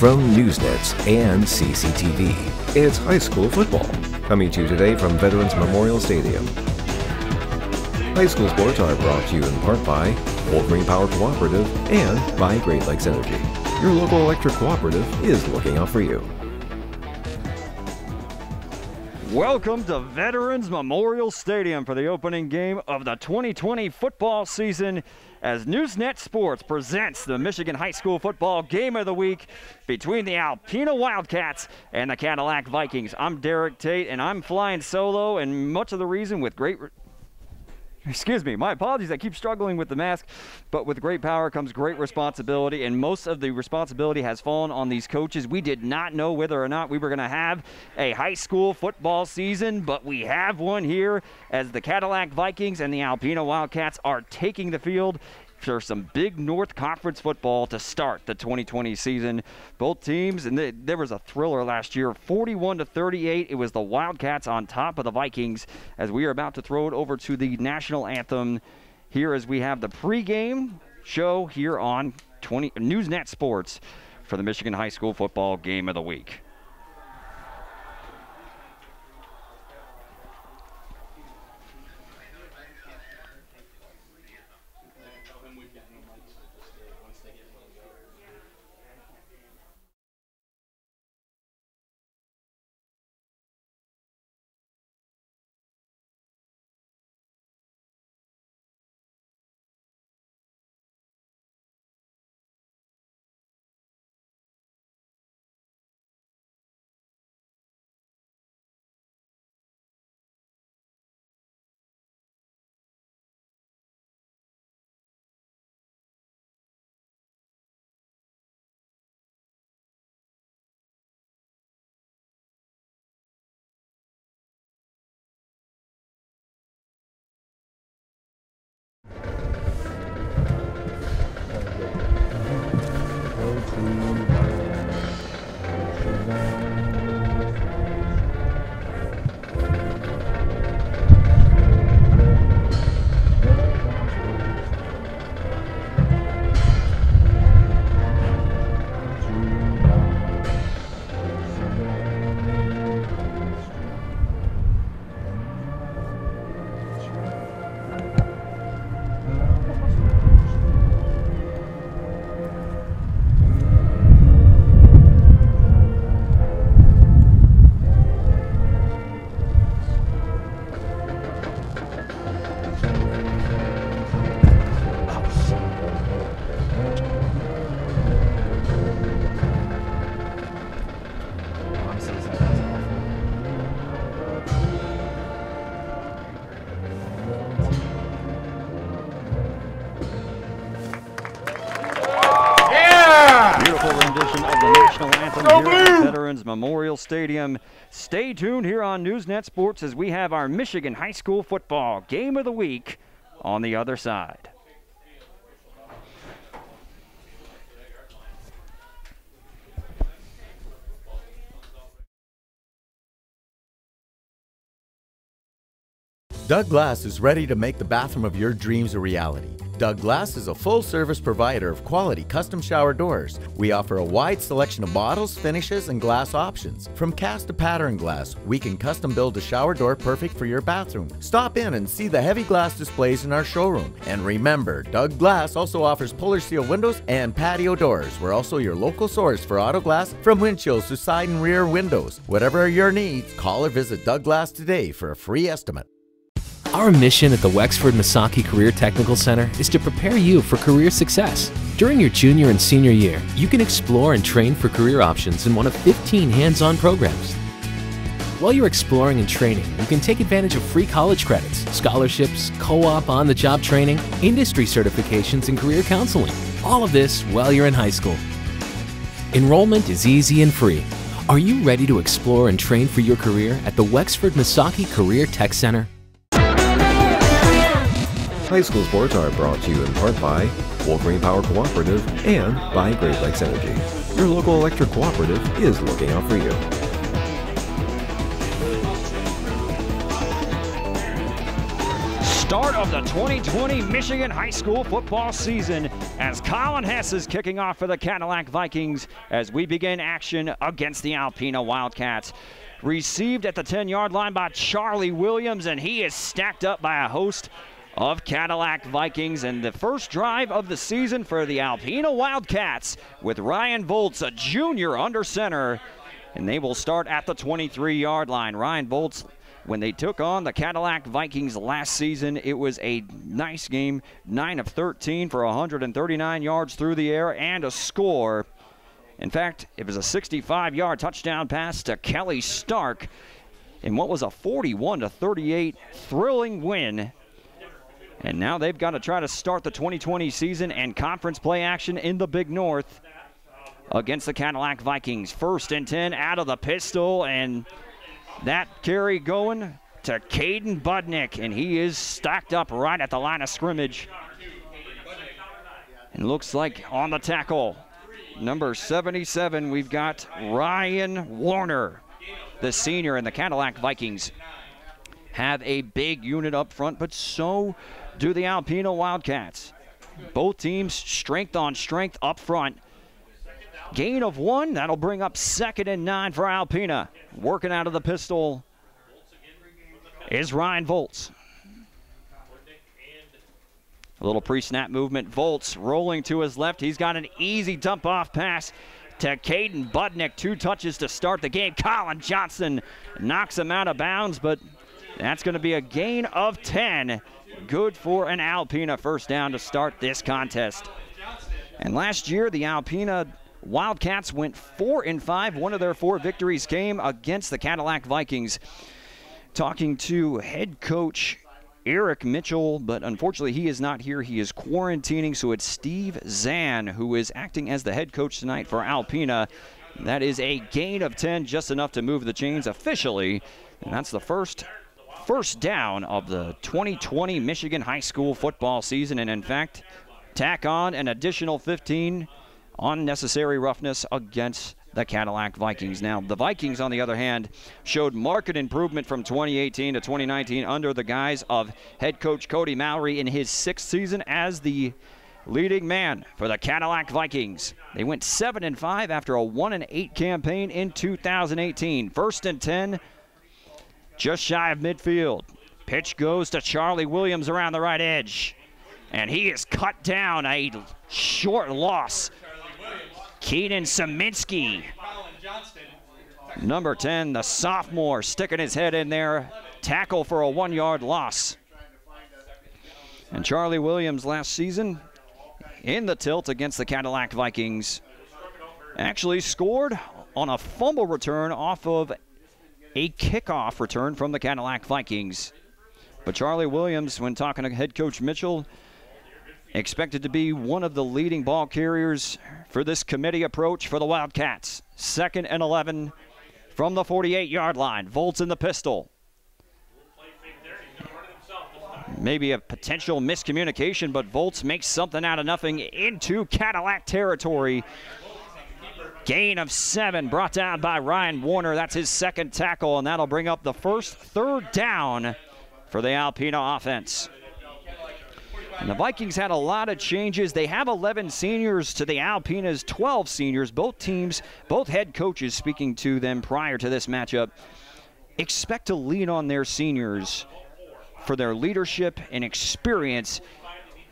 from Newsnets and CCTV. It's high school football, coming to you today from Veterans Memorial Stadium. High school sports are brought to you in part by Wolverine Power Cooperative and by Great Lakes Energy. Your local electric cooperative is looking out for you. Welcome to Veterans Memorial Stadium for the opening game of the 2020 football season as Newsnet Sports presents the Michigan High School Football Game of the Week between the Alpena Wildcats and the Cadillac Vikings. I'm Derek Tate, and I'm flying solo, and much of the reason with great... Excuse me, my apologies, I keep struggling with the mask, but with great power comes great responsibility, and most of the responsibility has fallen on these coaches. We did not know whether or not we were going to have a high school football season, but we have one here as the Cadillac Vikings and the Alpena Wildcats are taking the field for some big North Conference football to start the 2020 season. Both teams, and there was a thriller last year, 41-38. It was the Wildcats on top of the Vikings as we are about to throw it over to the national anthem here as we have the pregame show here on Newsnet Sports for the Michigan High School Football Game of the Week. Veterans Memorial Stadium. Stay tuned here on Newsnet Sports as we have our Michigan High School Football Game of the Week on the other side. Doug Glass is ready to make the bathroom of your dreams a reality. Doug Glass is a full-service provider of quality custom shower doors. We offer a wide selection of models, finishes, and glass options. From cast to pattern glass, we can custom build a shower door perfect for your bathroom. Stop in and see the heavy glass displays in our showroom. And remember, Doug Glass also offers puller seal windows and patio doors. We're also your local source for auto glass, from windshields to side and rear windows. Whatever are your needs, call or visit Doug Glass today for a free estimate. Our mission at the Wexford Misaki Career Technical Center is to prepare you for career success. During your junior and senior year, you can explore and train for career options in one of 15 hands-on programs. While you're exploring and training, you can take advantage of free college credits, scholarships, co-op on-the-job training, industry certifications, and career counseling. All of this while you're in high school. Enrollment is easy and free. Are you ready to explore and train for your career at the Wexford Misaki Career Tech Center? High school sports are brought to you in part by Wolverine Power Cooperative and by Great Lakes Energy. Your local electric cooperative is looking out for you. Start of the 2020 Michigan high school football season as Colin Hess is kicking off for the Cadillac Vikings as we begin action against the Alpena Wildcats. Received at the 10-yard line by Charlie Williams, and he is stacked up by a host of Cadillac Vikings. And the first drive of the season for the Alpena Wildcats with Ryan Volts, a junior, under center. And they will start at the 23-yard line. Ryan Volts, when they took on the Cadillac Vikings last season, it was a nice game. 9 of 13 for 139 yards through the air and a score. In fact, it was a 65-yard touchdown pass to Kelly Stark in what was a 41-38 thrilling win. And now they've got to try to start the 2020 season and conference play action in the Big North against the Cadillac Vikings. 1st and 10 out of the pistol, and that carry going to Caden Budnick, and he is stacked up right at the line of scrimmage. And looks like on the tackle, number 77, we've got Ryan Warner, the senior, and the Cadillac Vikings have a big unit up front, but so do the Alpena Wildcats. Both teams strength on strength up front. Gain of 1, that'll bring up 2nd and 9 for Alpena. Working out of the pistol is Ryan Volts. A little pre-snap movement. Volts rolling to his left. He's got an easy dump-off pass to Caden Budnick. 2 touches to start the game. Colin Johnson knocks him out of bounds, but that's going to be a gain of 10. Good for an Alpena first down to start this contest. And last year, the Alpena Wildcats went 4-5. One of their 4 victories came against the Cadillac Vikings. Talking to head coach Eric Mitchell, but unfortunately he is not here. He is quarantining, so it's Steve Zahn who is acting as the head coach tonight for Alpena. That is a gain of 10, just enough to move the chains officially. And that's the first down of the 2020 Michigan high school football season. And in fact, tack on an additional 15 unnecessary roughness against the Cadillac Vikings. Now, the Vikings, on the other hand, showed marked improvement from 2018 to 2019 under the guise of head coach Cody Mallory in his 6th season as the leading man for the Cadillac Vikings. They went 7-5 after a 1-8 campaign in 2018. 1st and 10, just shy of midfield. Pitch goes to Charlie Williams around the right edge, and he is cut down. A short loss. Keenan Saminsky, number 10, the sophomore, sticking his head in there. Tackle for a 1-yard loss. And Charlie Williams last season in the tilt against the Cadillac Vikings actually scored on a fumble return off of a kickoff return from the Cadillac Vikings. But Charlie Williams, when talking to head coach Mitchell, expected to be one of the leading ball carriers for this committee approach for the Wildcats. 2nd and 11 from the 48-yard line. Volts in the pistol. Maybe a potential miscommunication, but Volts makes something out of nothing into Cadillac territory. Gain of 7 brought down by Ryan Warner. That's his 2nd tackle, and that'll bring up the first 3rd down for the Alpena offense. And the Vikings had a lot of changes. They have 11 seniors to the Alpena's 12 seniors. Both teams, both head coaches speaking to them prior to this matchup, expect to lean on their seniors for their leadership and experience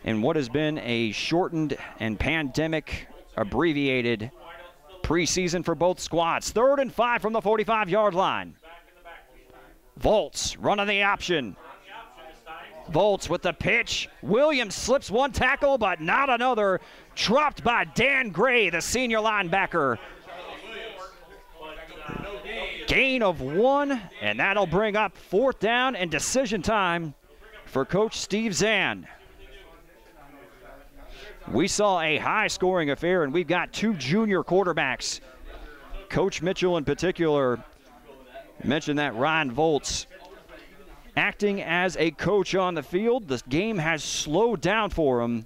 in what has been a shortened and pandemic abbreviated preseason for both squads. 3rd and 5 from the 45-yard line. Volts running the option. Volts with the pitch. Williams slips 1 tackle, but not another. Dropped by Dan Gray, the senior linebacker. Gain of 1, and that'll bring up 4th down and decision time for Coach Steve Zahn. We saw a high-scoring affair, and we've got 2 junior quarterbacks. Coach Mitchell in particular mentioned that Ryan Volts acting as a coach on the field. The game has slowed down for him,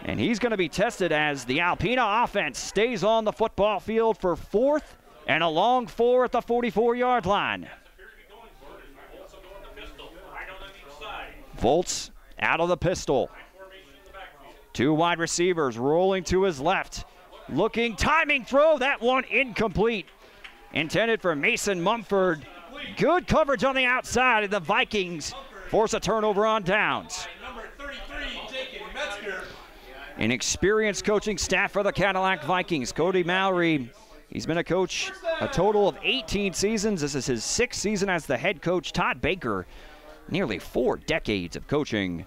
and he's going to be tested as the Alpena offense stays on the football field for 4th and a long 4 at the 44-yard line. Foltz out of the pistol. Two wide receivers rolling to his left. Looking, timing throw, that one incomplete. Intended for Mason Mumford. Good coverage on the outside, and the Vikings force a turnover on downs. An experienced coaching staff for the Cadillac Vikings. Cody Mallory, he's been a coach a total of 18 seasons. This is his 6th season as the head coach. Todd Baker, nearly 4 decades of coaching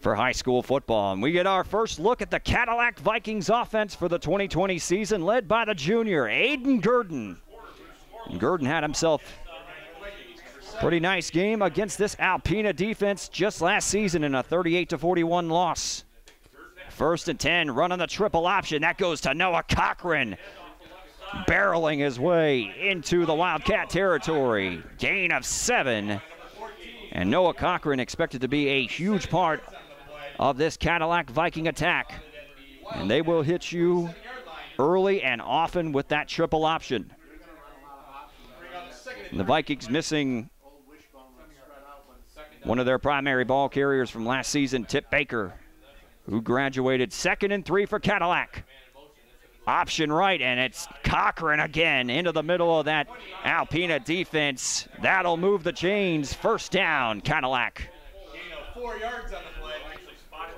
for high school football. And we get our first look at the Cadillac Vikings offense for the 2020 season, led by the junior, Aiden Gurdon. And Gurdon had himself a pretty nice game against this Alpena defense just last season in a 38-41 loss. 1st and 10, running the triple option. That goes to Noah Cochran, barreling his way into the Wildcat territory. Gain of 7. And Noah Cochran expected to be a huge part of this Cadillac Viking attack. And they will hit you early and often with that triple option. And the Vikings missing one of their primary ball carriers from last season, Tip Baker, who graduated. 2nd and 3 for Cadillac. Option right, and it's Cochran again into the middle of that Alpena defense. That'll move the chains. 1st down, Cadillac.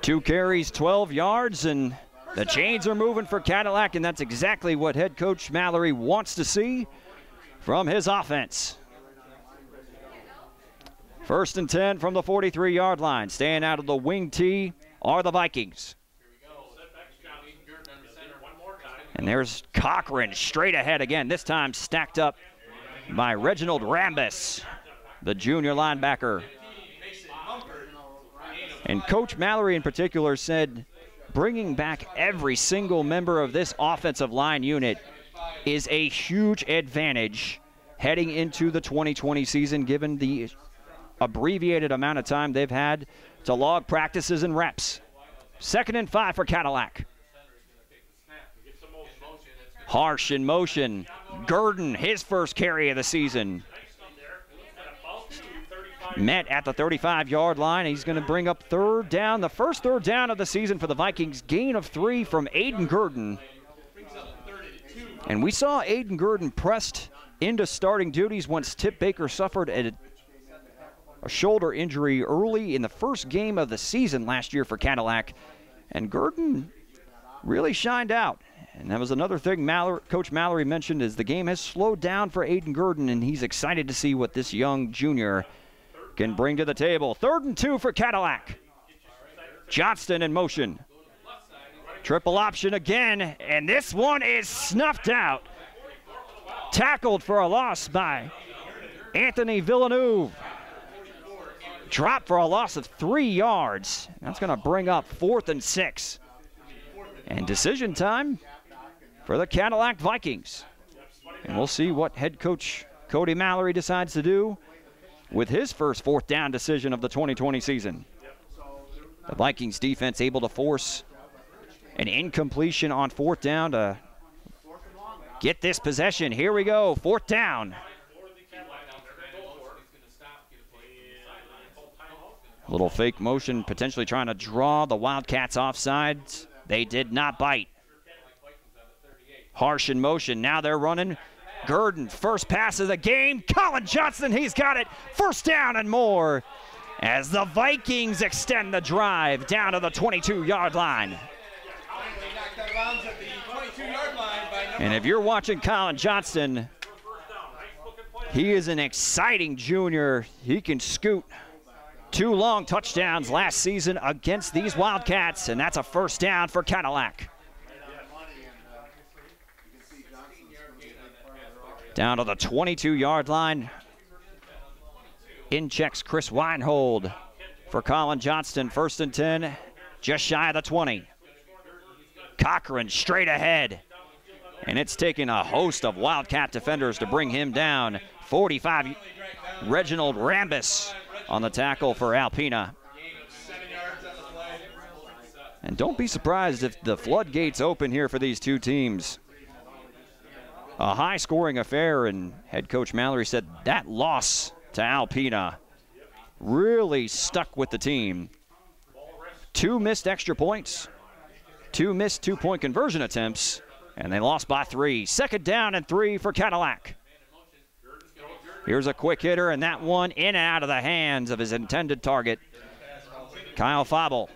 2 carries, 12 yards, and the chains are moving for Cadillac, and that's exactly what head coach Mallory wants to see from his offense. 1st and 10 from the 43-yard line. Staying out of the wing tee are the Vikings. And there's Cochran straight ahead again, this time stacked up by Reginald Rambis, the junior linebacker. And Coach Mallory in particular said bringing back every single member of this offensive line unit is a huge advantage heading into the 2020 season, given the abbreviated amount of time they've had to log practices and reps. 2nd and 5 for Cadillac. Harsh in motion. Gurdon, his first carry of the season. Met at the 35-yard line. He's going to bring up 3rd down, the first 3rd down of the season for the Vikings. Gain of 3 from Aiden Gurdon. And we saw Aiden Gurdon pressed into starting duties once Tip Baker suffered a shoulder injury early in the first game of the season last year for Cadillac. And Gurdon really shined out. And that was another thing Coach Mallory mentioned, is the game has slowed down for Aiden Gurdon, and he's excited to see what this young junior can bring to the table. 3rd and 2 for Cadillac. Johnston in motion. Triple option again, and this one is snuffed out. Tackled for a loss by Anthony Villeneuve. Dropped for a loss of 3 yards. That's going to bring up 4th and 6. And decision time for the Cadillac Vikings. And we'll see what head coach Cody Mallory decides to do with his first 4th down decision of the 2020 season. The Vikings defense able to force an incompletion on 4th down to get this possession. Here we go, 4th down. A little fake motion, potentially trying to draw the Wildcats offsides. They did not bite. Harsh in motion, now they're running. Gurdon, first pass of the game. Colin Johnson, he's got it. 1st down and more as the Vikings extend the drive down to the 22-yard line. And if you're watching Colin Johnston, he is an exciting junior. He can scoot 2 long touchdowns last season against these Wildcats, and that's a 1st down for Cadillac. Down to the 22-yard line. In checks Chris Weinhold for Colin Johnston. 1st and 10, just shy of the 20. Cochran straight ahead. And it's taken a host of Wildcat defenders to bring him down. 45, Reginald Rambis on the tackle for Alpena. And don't be surprised if the floodgates open here for these two teams. A high-scoring affair, and head coach Mallory said that loss to Alpena really stuck with the team. 2 missed extra points, 2 missed two-point conversion attempts, and they lost by 3. 2nd down and 3 for Cadillac. Here's a quick hitter, and that one in and out of the hands of his intended target, Kyle Fabel.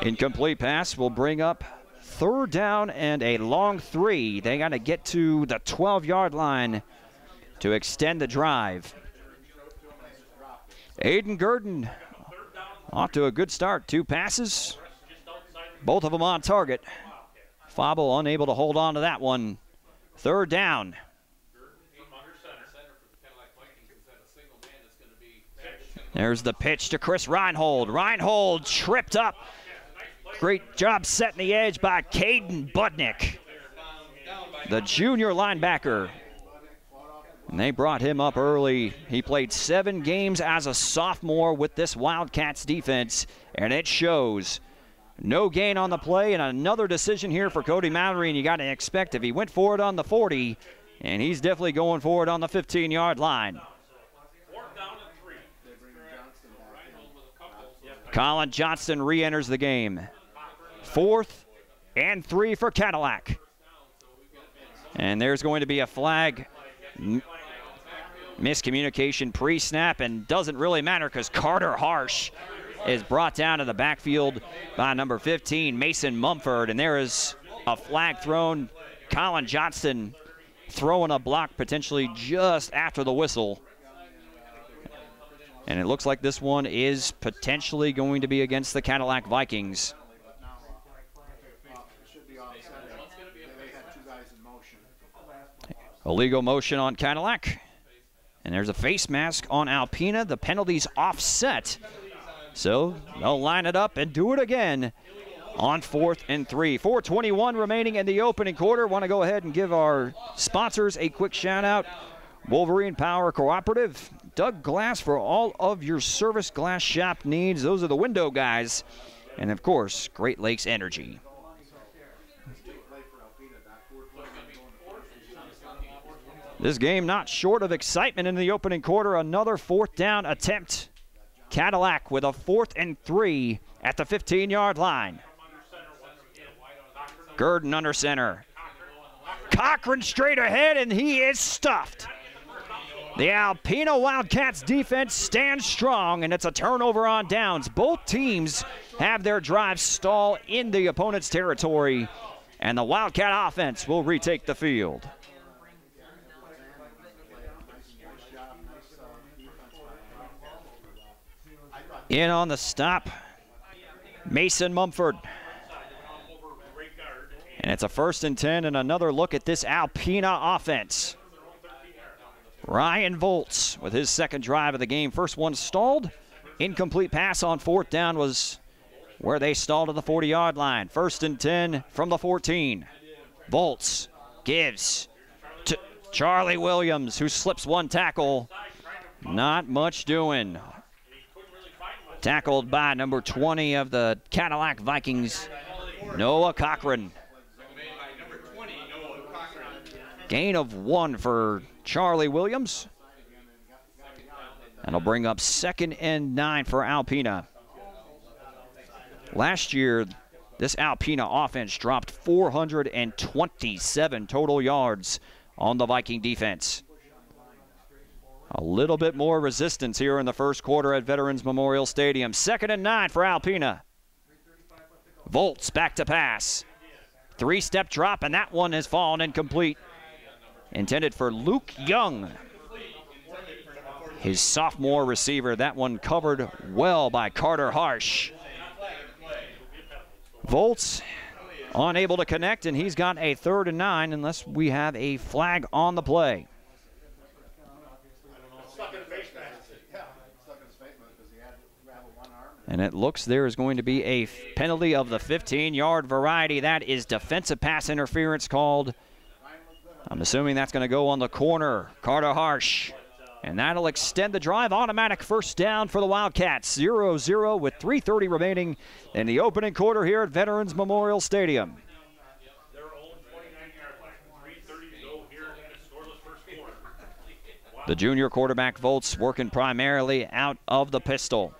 Incomplete pass will bring up 3rd down and a long 3. They got to get to the 12-yard line to extend the drive. Aiden Gurdon off to a good start. 2 passes, both of them on target. Fabel unable to hold on to that one. 3rd down. There's the pitch to Chris Reinhold. Reinhold tripped up. Great job setting the edge by Caden Budnick, the junior linebacker. And they brought him up early. He played 7 games as a sophomore with this Wildcats defense, and it shows. No gain on the play, and another decision here for Cody Mallory, and you got to expect if he went for it on the 40, and he's definitely going for it on the 15-yard line. Colin Johnston re-enters the game. 4th and 3 for Cadillac. And there's going to be a flag. Miscommunication pre-snap, and doesn't really matter because Carter Harsh is brought down to the backfield by number 15, Mason Mumford. And there is a flag thrown. Colin Johnston throwing a block potentially just after the whistle. And it looks like this one is potentially going to be against the Cadillac Vikings. Illegal motion on Cadillac. And there's a face mask on Alpena. The penalty's offset. So they'll line it up and do it again on 4th and 3. 4:21 remaining in the opening quarter. Want to go ahead and give our sponsors a quick shout out. Wolverine Power Cooperative. Doug Glass for all of your service glass shop needs. Those are the window guys. And of course, Great Lakes Energy. This game not short of excitement in the opening quarter. Another 4th down attempt. Cadillac with a 4th and 3 at the 15-yard line. Gurdon under center. Cochran straight ahead, and he is stuffed. The Alpena Wildcats defense stands strong, and it's a turnover on downs. Both teams have their drives stall in the opponent's territory, and the Wildcat offense will retake the field. In on the stop, Mason Mumford. And it's a 1st and 10, and another look at this Alpena offense. Ryan Volts with his 2nd drive of the game. First one stalled. Incomplete pass on 4th down was where they stalled at the 40-yard line. 1st and 10 from the 14. Volts gives to Charlie Williams, who slips one tackle. Not much doing. Tackled by number 20 of the Cadillac Vikings, Noah Cochran. Gain of 1 for Charlie Williams. That'll bring up 2nd and 9 for Alpena. Last year, this Alpena offense dropped 427 total yards on the Viking defense. A little bit more resistance here in the first quarter at Veterans Memorial Stadium. 2nd and 9 for Alpena. Volts back to pass. 3-step drop, and that one has fallen incomplete. Intended for Luke Young, his sophomore receiver. That one covered well by Carter Harsh. Volts unable to connect, and he's got a 3rd and 9 unless we have a flag on the play. And it looks there is going to be a penalty of the 15-yard variety. That is defensive pass interference called. I'm assuming that's going to go on the corner. Carter Harsh. And that'll extend the drive. Automatic 1st down for the Wildcats. 0-0 with 3:30 remaining in the opening quarter here at Veterans Memorial Stadium. The junior quarterback, Volts, working primarily out of the pistol.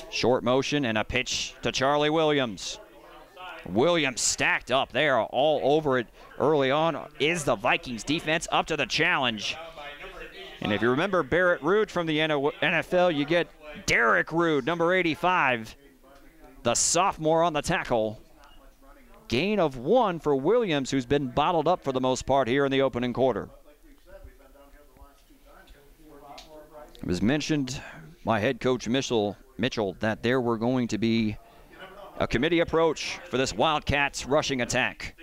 Short motion and a pitch to Charlie Williams. Williams stacked up there, all over it early on. Is the Vikings defense up to the challenge? And if you remember Barrett Rood from the NFL, you get Derek Rood, number 85, the sophomore on the tackle. Gain of 1 for Williams, who's been bottled up for the most part here in the opening quarter. It was mentioned by head coach Mitchell that there were going to be a committee approach for this Wildcats rushing attack.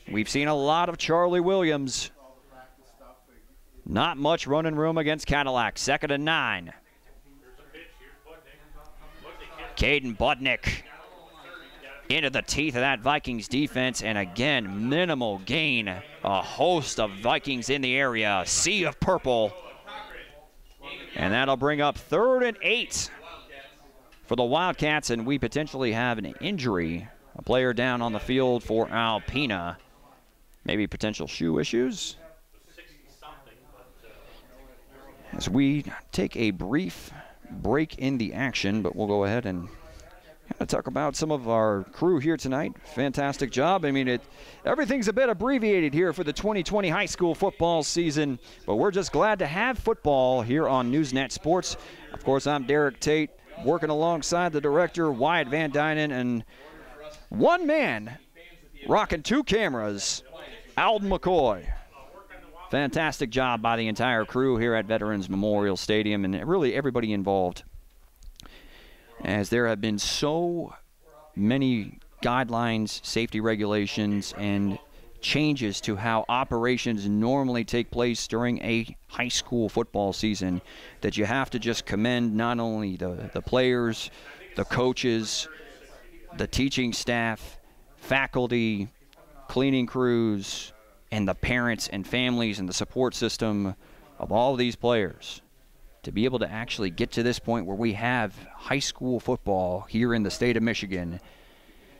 We've seen a lot of Charlie Williams. Not much running room against Cadillac. 2nd and 9. Caden Budnick into the teeth of that Vikings defense, and again, minimal gain. A host of Vikings in the area. Sea of purple. And that'll bring up 3rd and 8 for the Wildcats, and we potentially have an injury. A player down on the field for Alpena. Maybe potential shoe issues. As we take a brief break in the action, but we'll go ahead and kind of talk about some of our crew here tonight. Fantastic job. I mean, everything's a bit abbreviated here for the 2020 high school football season, but we're just glad to have football here on Newsnet Sports. Of course, I'm Derek Tate, working alongside the director, Wyatt Van Dynen, and one man rocking 2 cameras, Alden McCoy. Fantastic job by the entire crew here at Veterans Memorial Stadium, and really everybody involved, as there have been so many guidelines, safety regulations, and changes to how operations normally take place during a high school football season that you have to just commend not only the players, the coaches, the teaching staff, faculty, cleaning crews, and the parents and families and the support system of all of these players to be able to actually get to this point where we have high school football here in the state of Michigan.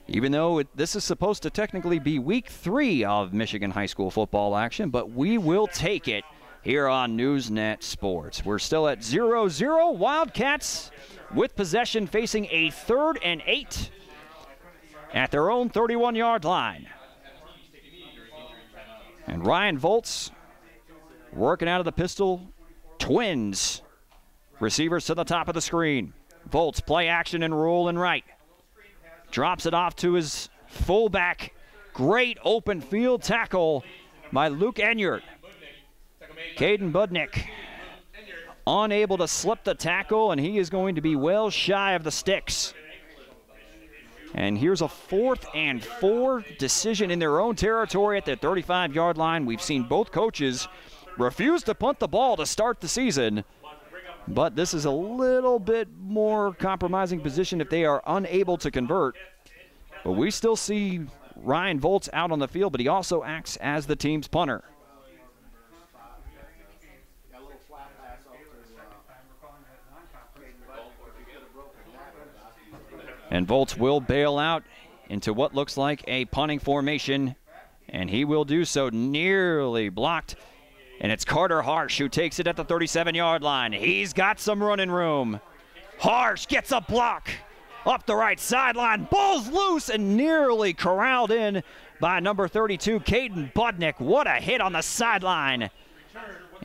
Even though this is supposed to technically be week 3 of Michigan high school football action, but we will take it here on Newsnet Sports. We're still at 0-0. Wildcats with possession, facing a 3rd and 8 at their own 31-yard line. And Ryan Volts working out of the pistol. Twins. Receivers to the top of the screen. Volts play action and rolling right. Drops it off to his fullback. Great open field tackle by Luke Enyart. Caden Budnick unable to slip the tackle, and he is going to be well shy of the sticks. And here's a 4th and 4 decision in their own territory at the 35-yard line. We've seen both coaches refuse to punt the ball to start the season, but this is a little bit more compromising position if they are unable to convert. But we still see Ryan Volts out on the field, but he also acts as the team's punter. And Volts will bail out into what looks like a punting formation, and he will do so, nearly blocked. And it's Carter Harsh who takes it at the 37-yard line. He's got some running room. Harsh gets a block up the right sideline. Ball's loose and nearly corralled in by number 32, Caden Budnick. What a hit on the sideline.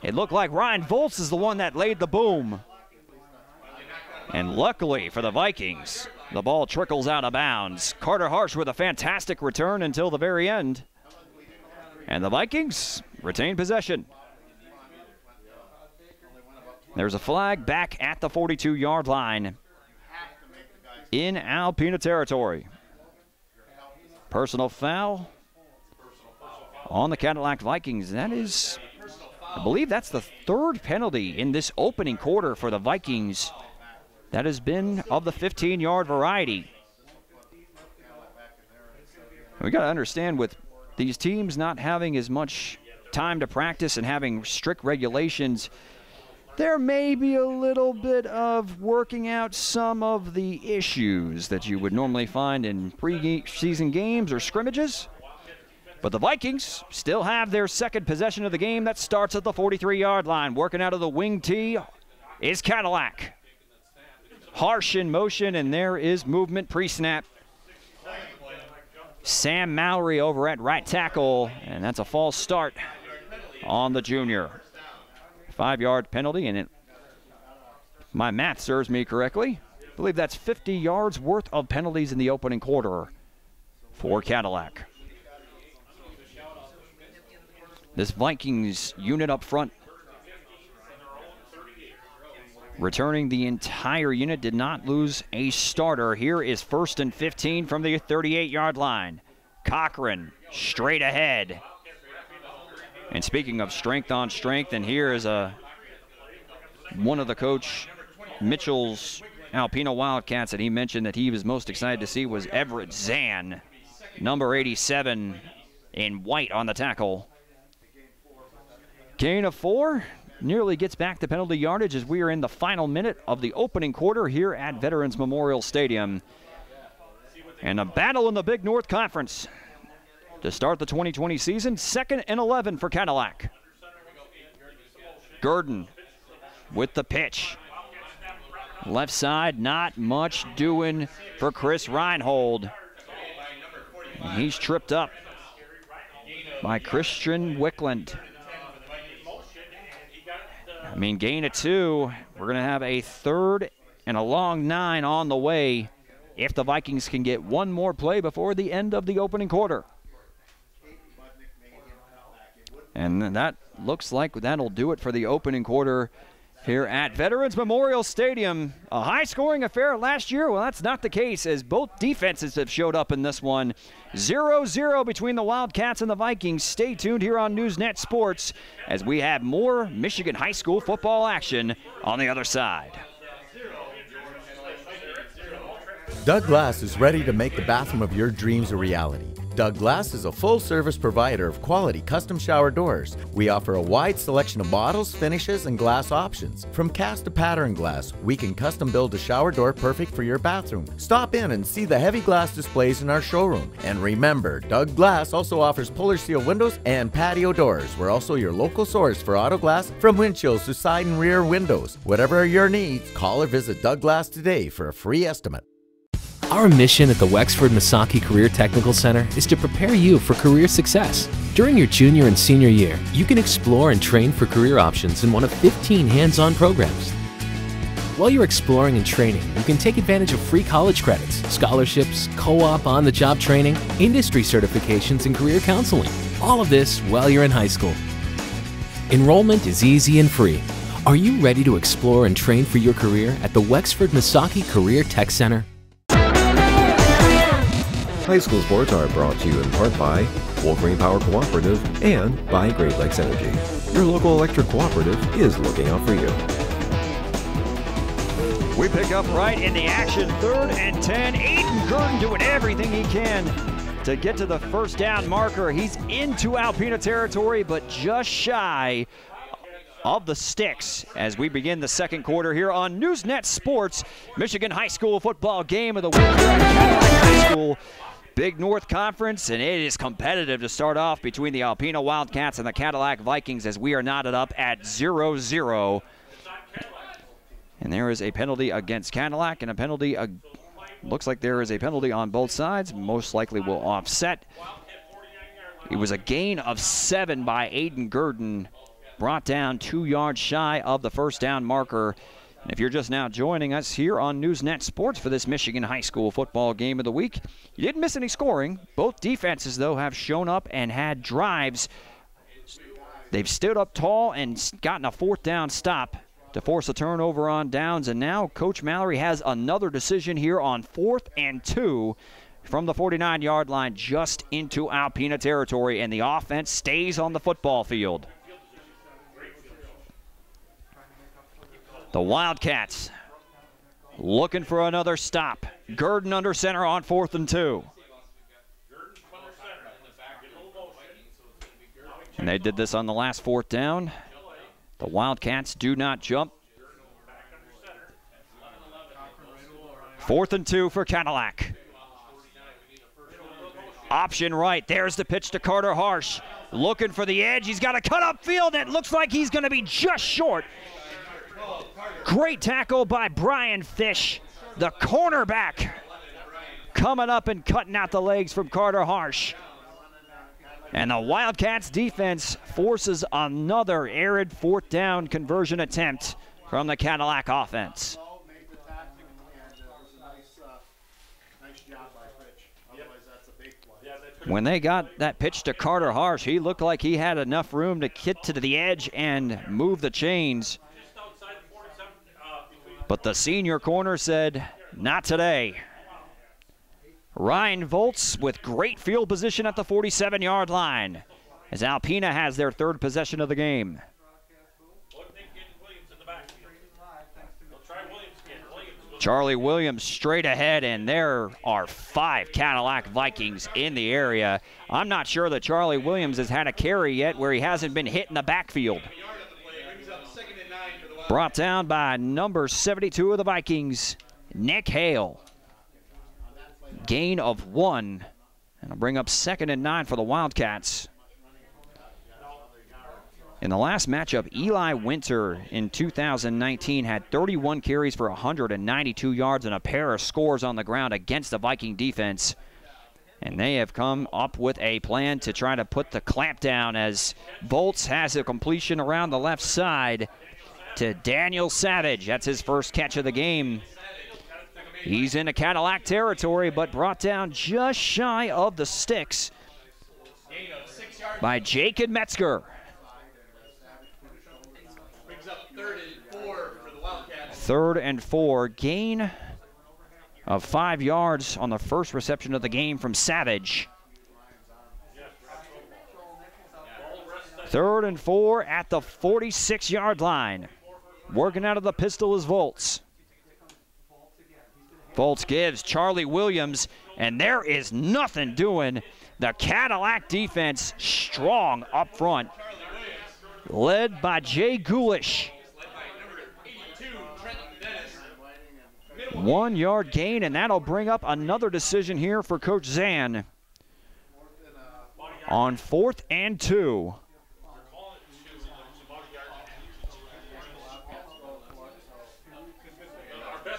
It looked like Ryan Volts is the one that laid the boom. And luckily for the Vikings, the ball trickles out of bounds. Carter Harsh with a fantastic return until the very end. And the Vikings retain possession. There's a flag back at the 42-yard line in Alpena territory. Personal foul on the Cadillac Vikings. That is, I believe that's the 3rd penalty in this opening quarter for the Vikings. That has been of the 15-yard variety. We got to understand, with these teams not having as much time to practice and having strict regulations, there may be a little bit of working out some of the issues that you would normally find in pre-season games or scrimmages. But the Vikings still have their second possession of the game. That starts at the 43-yard line. Working out of the wing tee is Cadillac. Harsh in motion, and there is movement pre-snap. Sam Mallory over at right tackle, and that's a false start on the junior. 5-yard penalty, and if my math serves me correctly, I believe that's 50 yards worth of penalties in the opening quarter for Cadillac. This Vikings unit up front, returning the entire unit, did not lose a starter. Here is 1st and 15 from the 38-yard line. Cochran straight ahead. And speaking of strength on strength, and here is one of the Coach Mitchell's Alpena Wildcats that he mentioned that he was most excited to see was Everett Zan, number 87 in white on the tackle. Gain of 4. Nearly gets back to penalty yardage as we are in the final minute of the opening quarter here at Veterans Memorial Stadium. And a battle in the Big North Conference to start the 2020 season. 2nd and 11 for Cadillac. Gurdon with the pitch. Left side, not much doing for Chris Reinhold. And he's tripped up by Christian Wickland. I mean, gain of 2. We're going to have a 3rd and a long 9 on the way if the Vikings can get one more play before the end of the opening quarter. And that looks like that'll do it for the opening quarter here at Veterans Memorial Stadium. A high-scoring affair last year. Well, that's not the case, as both defenses have showed up in this one. 0-0 between the Wildcats and the Vikings. Stay tuned here on Newsnet Sports as we have more Michigan high school football action on the other side. Doug Glass is ready to make the bathroom of your dreams a reality. Doug Glass is a full-service provider of quality custom shower doors. We offer a wide selection of models, finishes, and glass options. From cast to pattern glass, we can custom build a shower door perfect for your bathroom. Stop in and see the heavy glass displays in our showroom. And remember, Doug Glass also offers puller seal windows and patio doors. We're also your local source for auto glass, from windshields to side and rear windows. Whatever your needs, call or visit Doug Glass today for a free estimate. Our mission at the Wexford Misaki Career Technical Center is to prepare you for career success. During your junior and senior year, you can explore and train for career options in one of 15 hands-on programs. While you're exploring and training, you can take advantage of free college credits, scholarships, co-op on-the-job training, industry certifications, and career counseling. All of this while you're in high school. Enrollment is easy and free. Are you ready to explore and train for your career at the Wexford Misaki Career Tech Center? High school sports are brought to you in part by Wolverine Power Cooperative and by Great Lakes Energy. Your local electric cooperative is looking out for you. We pick up right in the action, 3rd and 10. Aiden Gurdon doing everything he can to get to the first down marker. He's into Alpena territory, but just shy of the sticks as we begin the second quarter here on Newsnet Sports. Michigan High School football game of the week here at Cadillac High School. Big North Conference, and it is competitive to start off between the Alpena Wildcats and the Cadillac Vikings as we are knotted up at 0-0. And there is a penalty against Cadillac and a penalty, looks like there is a penalty on both sides, most likely will offset. It was a gain of 7 by Aiden Gurdon, brought down 2 yards shy of the first down marker. And if you're just now joining us here on Newsnet Sports for this Michigan High School football game of the week, you didn't miss any scoring. Both defenses, though, have shown up and had drives. They've stood up tall and gotten a 4th down stop to force a turnover on downs. And now Coach Mallory has another decision here on 4th and 2 from the 49-yard line just into Alpena territory, and the offense stays on the football field. The Wildcats looking for another stop. Gurdon under center on 4th and 2. And they did this on the last 4th down. The Wildcats do not jump. 4th and 2 for Cadillac. Option right. There's the pitch to Carter Harsh. Looking for the edge. He's got to cut upfield. It looks like he's going to be just short. Great tackle by Brian Fish, the cornerback, coming up and cutting out the legs from Carter Harsh. And the Wildcats defense forces another arid fourth down conversion attempt from the Cadillac offense. When they got that pitch to Carter Harsh, he looked like he had enough room to get to the edge and move the chains. But the senior corner said, not today. Ryan Volts with great field position at the 47-yard line as Alpena has their third possession of the game. Charlie Williams straight ahead, and there are 5 Cadillac Vikings in the area. I'm not sure that Charlie Williams has had a carry yet where he hasn't been hit in the backfield. Brought down by number 72 of the Vikings, Nick Hale. Gain of 1, and I'll bring up 2nd and 9 for the Wildcats. In the last matchup, Eli Winter in 2019 had 31 carries for 192 yards and a pair of scores on the ground against the Viking defense. And they have come up with a plan to try to put the clamp down as Volts has a completion around the left side to Daniel Savage. That's his first catch of the game. He's into Cadillac territory, but brought down just shy of the sticks by Jacob Metzger. 3rd and 4, gain of 5 yards on the first reception of the game from Savage. 3rd and 4 at the 46-yard line. Working out of the pistol is Volts. Volts gives Charlie Williams, and there is nothing doing. The Cadillac defense strong up front, led by Jay Gulish. 1 yard gain, and that'll bring up another decision here for Coach Zan on 4th and 2.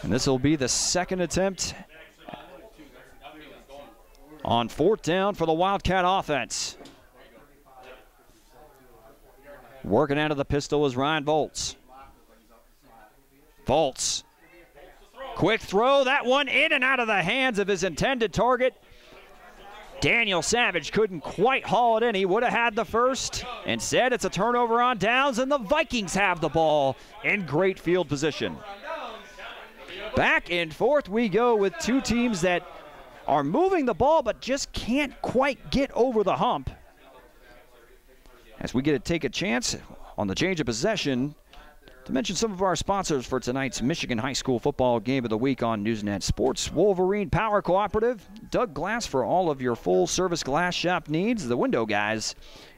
And this will be the second attempt on 4th down for the Wildcat offense. Working out of the pistol is Ryan Volts. Volts. Quick throw, that one in and out of the hands of his intended target. Daniel Savage couldn't quite haul it in. He would have had the first. Instead, it's a turnover on downs, and the Vikings have the ball in great field position. Back and forth we go with two teams that are moving the ball but just can't quite get over the hump. As we get to take a chance on the change of possession to mention some of our sponsors for tonight's Michigan High School Football Game of the Week on Newsnet Sports. Wolverine Power Cooperative, Doug Glass for all of your full-service glass shop needs, the Window Guys,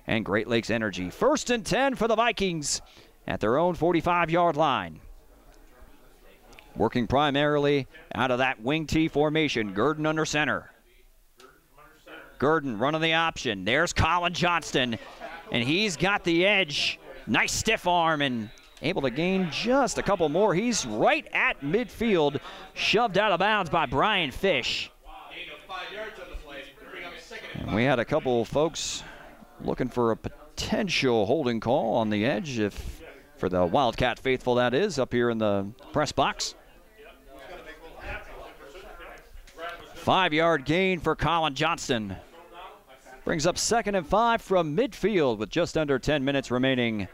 and Great Lakes Energy. 1st and 10 for the Vikings at their own 45-yard line. Working primarily out of that wing T formation, Gurdon under center. Gurdon running the option. There's Colin Johnston, and he's got the edge. Nice stiff arm and able to gain just a couple more. He's right at midfield, shoved out of bounds by Brian Fish. And we had a couple folks looking for a potential holding call on the edge, if for the Wildcat faithful that is, up here in the press box. 5-yard gain for Colin Johnston. Brings up 2nd and 5 from midfield with just under 10 minutes remaining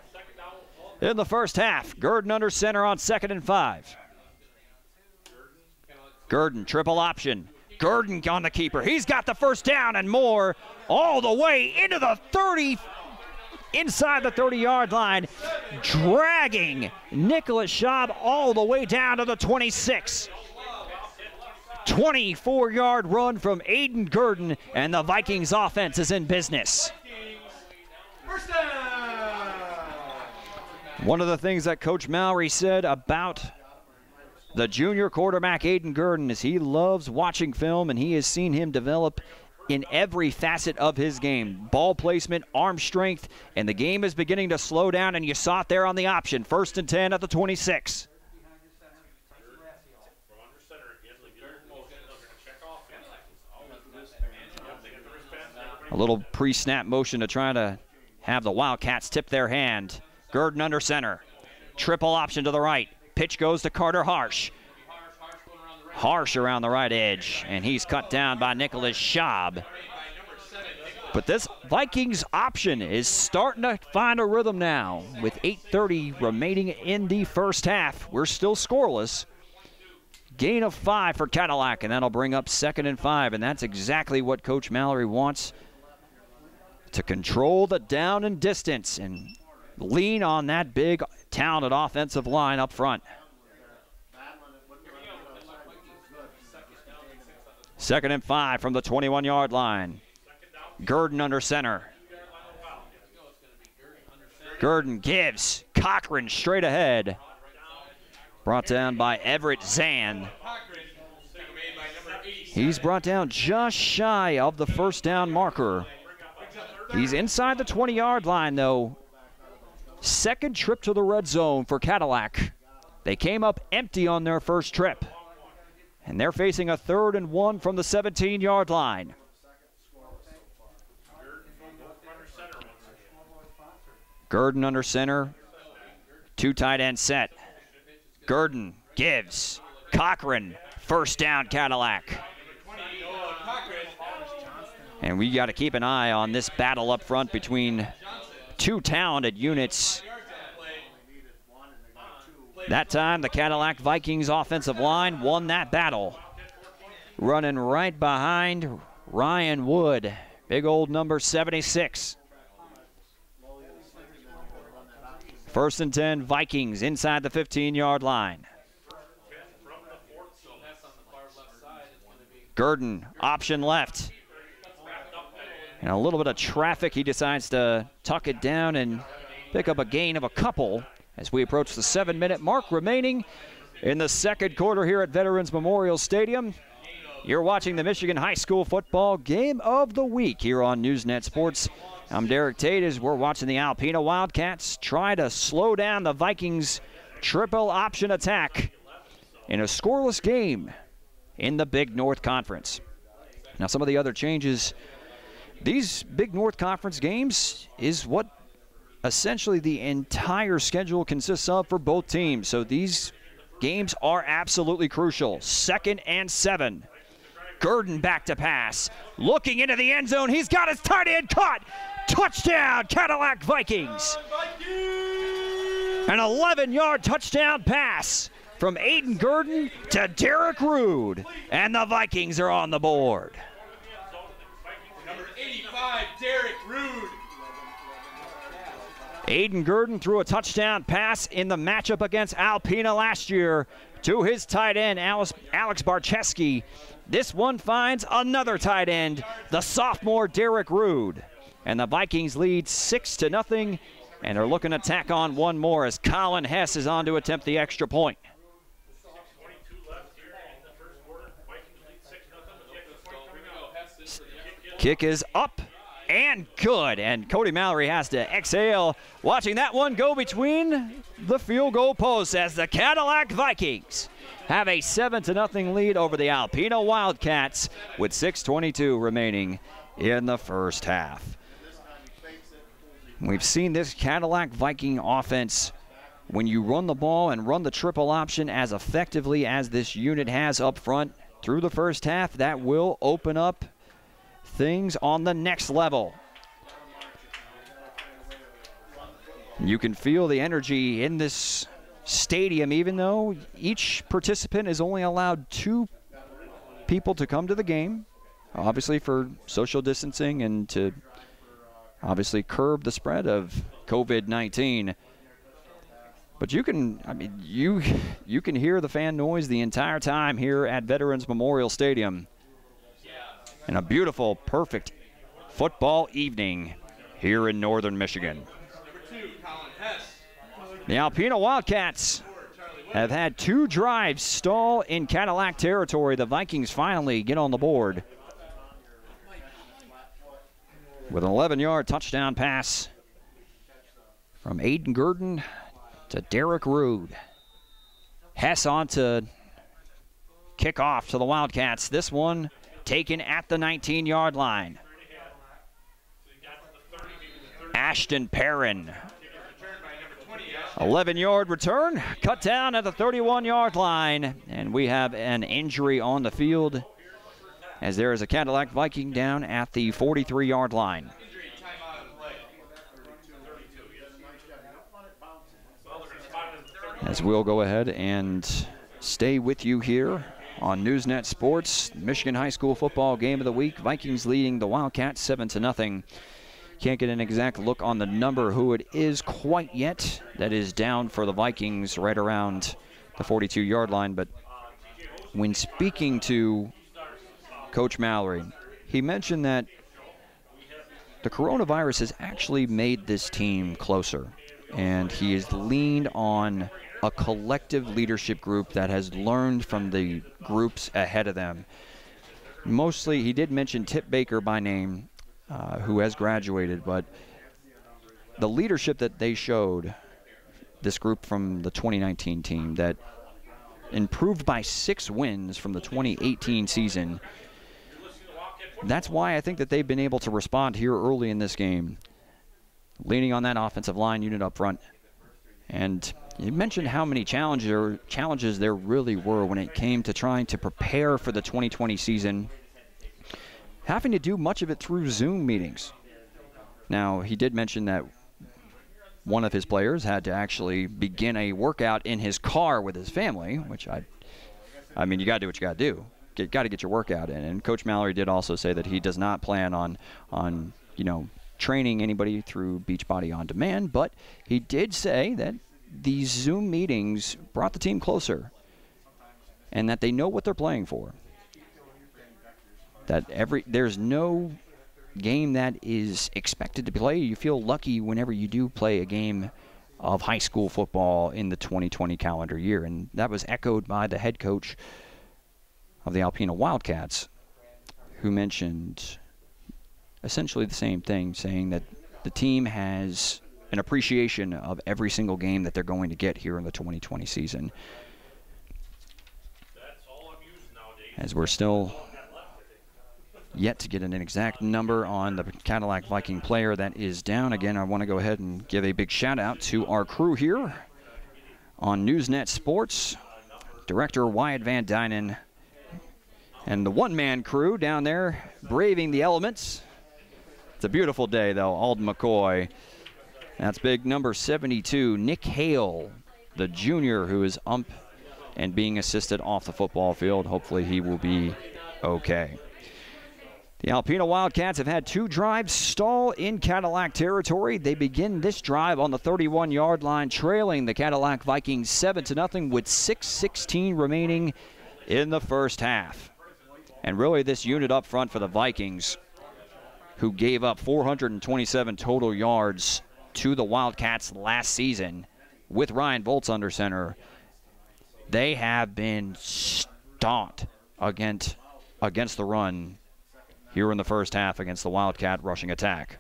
in the first half. Gurdon under center on 2nd and 5. Gurdon, triple option. Gurdon on the keeper. He's got the first down and more all the way into the 30, inside the 30-yard line, dragging Nicholas Schaub all the way down to the 26. 24-yard run from Aiden Gurdon, and the Vikings offense is in business. One of the things that Coach Mallory said about the junior quarterback Aiden Gurdon is he loves watching film, and he has seen him develop in every facet of his game. Ball placement, arm strength, and the game is beginning to slow down, and you saw it there on the option. 1st and 10 at the 26. A little pre-snap motion to try to have the Wildcats tip their hand. Gurdon under center. Triple option to the right. Pitch goes to Carter Harsh. Harsh around the right edge, and he's cut down by Nicholas Schaub. But this Vikings option is starting to find a rhythm now. With 8:30 remaining in the first half, we're still scoreless. Gain of 5 for Cadillac, and that'll bring up 2nd and 5, and that's exactly what Coach Mallory wants, to control the down and distance and lean on that big, talented offensive line up front. 2nd and 5 from the 21-yard line. Gurdon under center. Gurdon gives. Cochran straight ahead. Brought down by Everett Zan. He's brought down just shy of the first down marker. He's inside the 20-yard line, though. 2nd trip to the red zone for Cadillac. They came up empty on their first trip. And they're facing a 3rd and 1 from the 17-yard line. Gurdon under center. 2 tight end set. Gurdon gives. Cochran, 1st down Cadillac. And we got to keep an eye on this battle up front between 2 talented units. That time, the Cadillac Vikings offensive line won that battle. Running right behind Ryan Wood, big old number 76. 1st and 10, Vikings inside the 15-yard line. Gurdon, option left. And a little bit of traffic, he decides to tuck it down and pick up a gain of a couple as we approach the 7-minute mark remaining in the 2nd quarter here at Veterans Memorial Stadium. You're watching the Michigan High School Football Game of the Week here on Newsnet Sports. I'm Derek Tate as we're watching the Alpena Wildcats try to slow down the Vikings' triple option attack in a scoreless game in the Big North Conference. Now, some of the other changes, these Big North Conference games is what essentially the entire schedule consists of for both teams. So these games are absolutely crucial. 2nd and 7. Gurdon back to pass. Looking into the end zone. He's got his tight end caught. Touchdown, Cadillac Vikings. An 11-yard touchdown pass from Aiden Gurdon to Derek Rude. And the Vikings are on the board. Number 85, Derek Rude. Aiden Gurdon threw a touchdown pass in the matchup against Alpena last year to his tight end, Alex Barcheski. This one finds another tight end, the sophomore Derek Rude. And the Vikings lead 6-0 and are looking to tack on one more as Colin Hess is on to attempt the extra point. Kick is up and good, and Cody Mallory has to exhale watching that one go between the field goal posts as the Cadillac Vikings have a 7-0 lead over the Alpena Wildcats with 6:22 remaining in the first half. We've seen this Cadillac Viking offense, when you run the ball and run the triple option as effectively as this unit has up front through the first half, that will open up things on the next level. You can feel the energy in this stadium, even though each participant is only allowed 2 people to come to the game, obviously for social distancing and to obviously curb the spread of COVID-19. But you can, you can hear the fan noise the entire time here at Veterans Memorial Stadium. And a beautiful, perfect football evening here in northern Michigan. The Alpena Wildcats have had 2 drives stall in Cadillac territory. The Vikings finally get on the board. with an 11-yard touchdown pass from Aiden Gurdon to Derek Rude. Hess on to kick off to the Wildcats. This one taken at the 19-yard line. Ashton Perrin. 11-yard return, cut down at the 31-yard line. And we have an injury on the field as there is a Cadillac Viking down at the 43-yard line. As we'll go ahead and stay with you here on Newsnet Sports, Michigan High School football game of the week. Vikings leading the Wildcats 7-0. Can't get an exact look on the number who it is quite yet. That is down for the Vikings right around the 42-yard line. But when speaking to Coach Mallory, he mentioned that the coronavirus has actually made this team closer. And he has leaned on a collective leadership group that has learned from the groups ahead of them. Mostly, he did mention Tip Baker by name, who has graduated, but the leadership that they showed, this group from the 2019 team that improved by 6 wins from the 2018 season, that's why I think that they've been able to respond here early in this game, leaning on that offensive line unit up front. And you mentioned how many challenges there really were when it came to trying to prepare for the 2020 season, having to do much of it through Zoom meetings. Now, he did mention that one of his players had to actually begin a workout in his car with his family, which I mean, you got to do what you got to do. You got to get your workout in. And Coach Mallory did also say that he does not plan on training anybody through Beachbody On Demand, but he did say that these Zoom meetings brought the team closer and that they know what they're playing for. That there's no game that is expected to play. You feel lucky whenever you do play a game of high school football in the 2020 calendar year. And that was echoed by the head coach of the Alpena Wildcats, who mentioned essentially the same thing, saying that the team has an appreciation of every single game that they're going to get here in the 2020 season. As we're still yet to get an exact number on the Cadillac Viking player that is down. Again, I want to go ahead and give a big shout out to our crew here on Newsnet Sports, Director Wyatt Van Dynen, and the one-man crew down there braving the elements. It's a beautiful day, though. Alden McCoy. That's big number 72, Nick Hale, the junior who is ump and being assisted off the football field. Hopefully he will be okay. The Alpena Wildcats have had 2 drives stall in Cadillac territory. They begin this drive on the 31-yard line, trailing the Cadillac Vikings 7-0 with 6:16 remaining in the first half. And really this unit up front for the Vikings, who gave up 427 total yards to the Wildcats last season with Ryan Voltz under center, they have been staunch against the run here in the first half against the Wildcat rushing attack.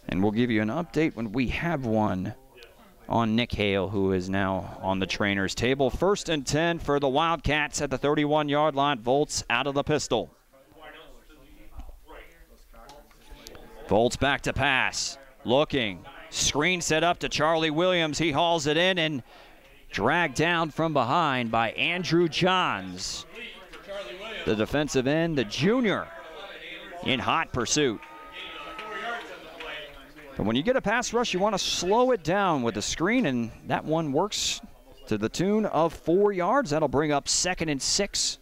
And we'll give you an update when we have one on Nick Hale, who is now on the trainer's table. 1st and 10 for the Wildcats at the 31-yard line. Voltz out of the pistol. Voltz back to pass. Looking. Screen set up to Charlie Williams. He hauls it in and dragged down from behind by Andrew Johns. The defensive end, the junior, in hot pursuit. But when you get a pass rush, you want to slow it down with a screen, and that one works to the tune of 4 yards. That'll bring up 2nd and 6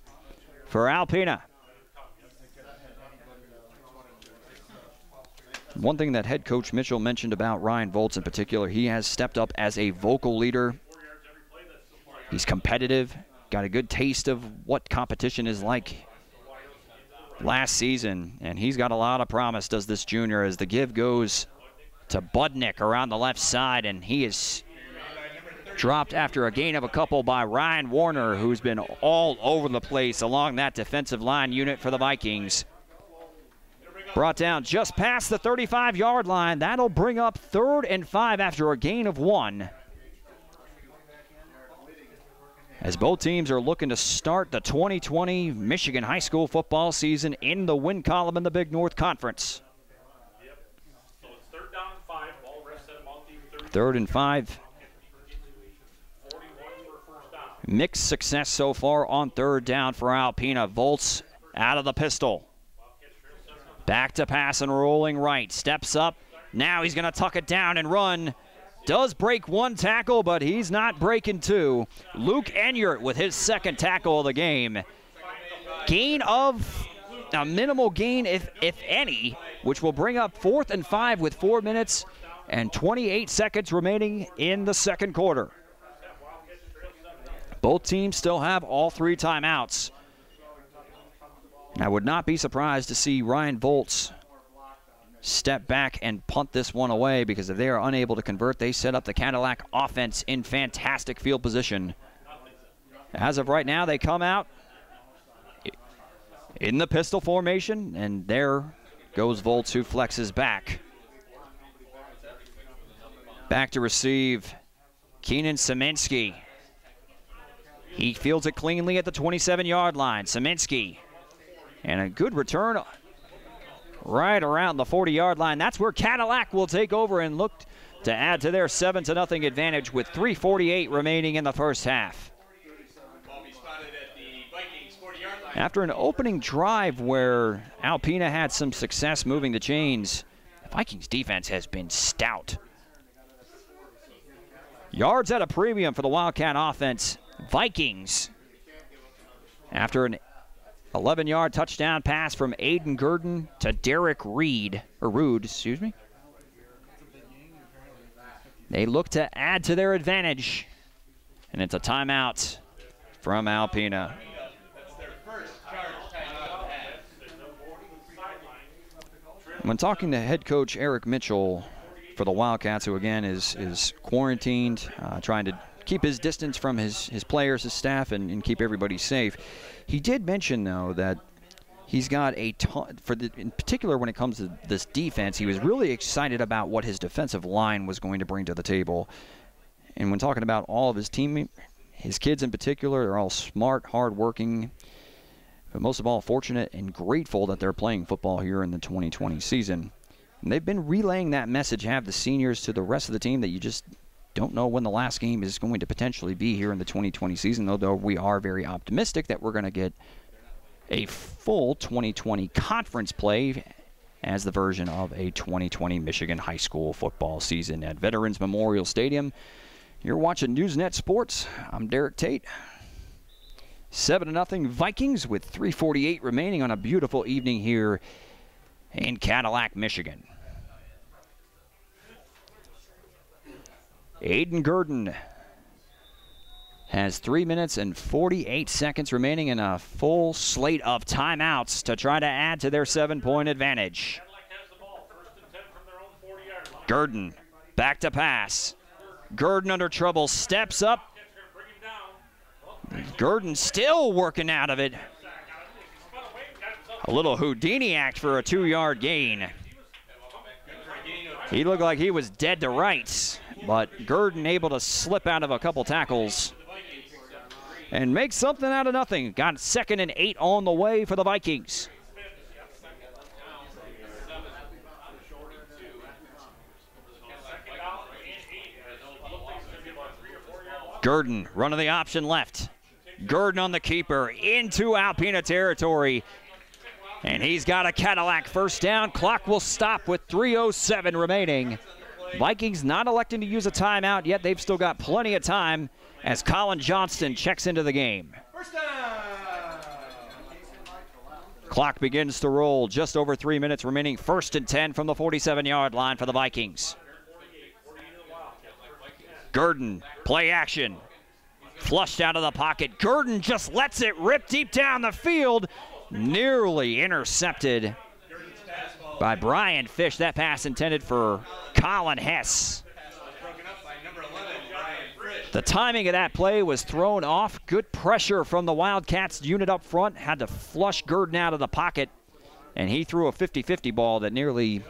for Alpena. One thing that head coach Mitchell mentioned about Ryan Voltz in particular, he has stepped up as a vocal leader. He's competitive, got a good taste of what competition is like last season, and he's got a lot of promise, does this junior, as the give goes to Budnick around the left side, and he is Dropped after a gain of a couple by Ryan Warner, who's been all over the place along that defensive line unit for the Vikings. Brought down just past the 35-yard line. That'll bring up 3rd and 5 after a gain of 1. As both teams are looking to start the 2020 Michigan high school football season in the win column in the Big North Conference. So it's 3rd down and 5. Ball rest at about the 3rd and 5. 41 for 1st down. Mixed success so far on 3rd down for Alpena. Volts out of the pistol. Back to pass and rolling right. Steps up. Now he's going to tuck it down and run. Does break 1 tackle, but he's not breaking 2. Luke Enyart with his 2nd tackle of the game. Gain of a minimal gain, if any, which will bring up 4th and 5 with 4 minutes and 28 seconds remaining in the 2nd quarter. Both teams still have all 3 timeouts. I would not be surprised to see Ryan Volts step back and punt this one away, because if they are unable to convert, they set up the Cadillac offense in fantastic field position. As of right now, they come out in the pistol formation, and there goes Volts, who flexes back. Back to receive Keenan Szymanski. He fields it cleanly at the 27-yard line. Szymanski. And a good return right around the 40-yard line. That's where Cadillac will take over and look to add to their 7-0 advantage with 3:48 remaining in the first half. After an opening drive where Alpena had some success moving the chains, the Vikings defense has been stout. Yards at a premium for the Wildcat offense. Vikings, after an 11-yard touchdown pass from Aiden Gurdon to Derek Rude, excuse me. They look to add to their advantage, and it's a timeout from Alpena. When talking to head coach Eric Mitchell for the Wildcats, who again is quarantined, trying to keep his distance from his players, his staff, and keep everybody safe. He did mention, though, that he's got a ton, in particular when it comes to this defense, he was really excited about what his defensive line was going to bring to the table. And when talking about all of his team, his kids in particular, they're all smart, hardworking, but most of all fortunate and grateful that they're playing football here in the 2020 season. And they've been relaying that message, have the seniors, to the rest of the team, that you just don't know when the last game is going to potentially be here in the 2020 season, although we are very optimistic that we're going to get a full 2020 conference play as the version of a 2020 Michigan high school football season at Veterans Memorial Stadium. You're watching Newsnet Sports. I'm Derek Tate. 7-0 Vikings with 3:48 remaining on a beautiful evening here in Cadillac, Michigan. Aiden Gurdon has 3 minutes and 48 seconds remaining in a full slate of timeouts to try to add to their 7-point advantage. Gurdon back to pass. Gurdon under trouble, steps up. Gurdon still working out of it. A little Houdini act for a 2-yard gain. He looked like he was dead to rights, but Gurdon able to slip out of a couple tackles and make something out of nothing. Got 2nd and 8 on the way for the Vikings. Gurdon running the option left. Gurdon on the keeper into Alpena territory. And he's got a Cadillac first down. Clock will stop with 3:07 remaining. Vikings not electing to use a timeout yet. They've still got plenty of time as Colin Johnston checks into the game. First down. Clock begins to roll. Just over 3 minutes remaining. 1st and 10 from the 47-yard line for the Vikings. Gurdon, play action. Flushed out of the pocket. Gurdon just lets it rip deep down the field. Nearly intercepted by Brian Fish. That pass intended for Colin Hess. Broken up by number 11, Brian Frisch. The timing of that play was thrown off. Good pressure from the Wildcats unit up front. Had to flush Gurdon out of the pocket, and he threw a 50-50 ball that nearly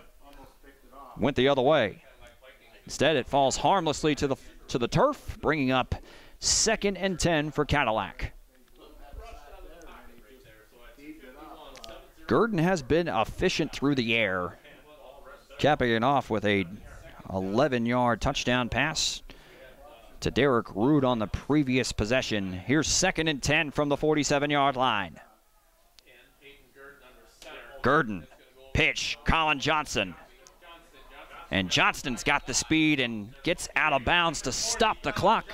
went the other way. Instead, it falls harmlessly to the turf, bringing up 2nd and 10 for Cadillac. Gurdon has been efficient through the air, capping it off with a 11-yard touchdown pass to Derek Rood on the previous possession. Here's 2nd and 10 from the 47-yard line. Gurdon, pitch, Colin Johnson. And Johnston's got the speed and gets out of bounds to stop the clock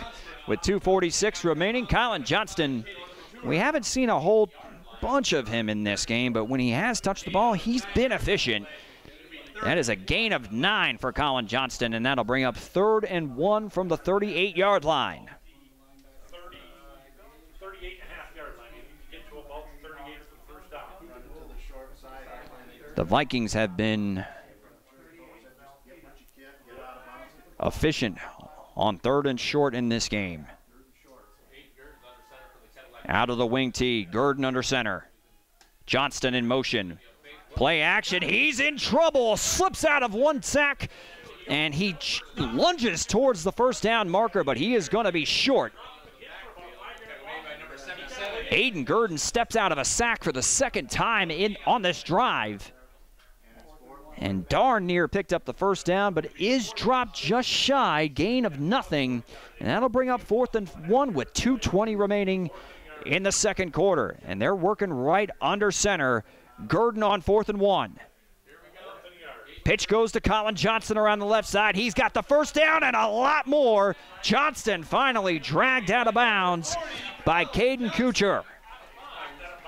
with 2:46 remaining. Colin Johnston, we haven't seen a whole bunch of him in this game, but when he has touched the ball, he's been efficient. That is a gain of 9 for Colin Johnston, and that'll bring up 3rd and 1 from the 38-yard line. 38.5 yard line. You get to about 38 for the first down. The Vikings have been efficient on 3rd and short in this game. Out of the wing tee, Gurdon under center. Johnston in motion. Play action, he's in trouble, slips out of one sack, and he lunges towards the first down marker, but he is going to be short. Aiden Gurdon steps out of a sack for the 2nd time on this drive. And darn near picked up the first down, but is dropped just shy, gain of nothing. And that'll bring up 4th and 1 with 2:20 remaining in the 2nd quarter. And they're working right under center. Gurdon on 4th and 1. Pitch goes to Colin Johnston around the left side. He's got the first down and a lot more. Johnston finally dragged out of bounds by Caden Couture.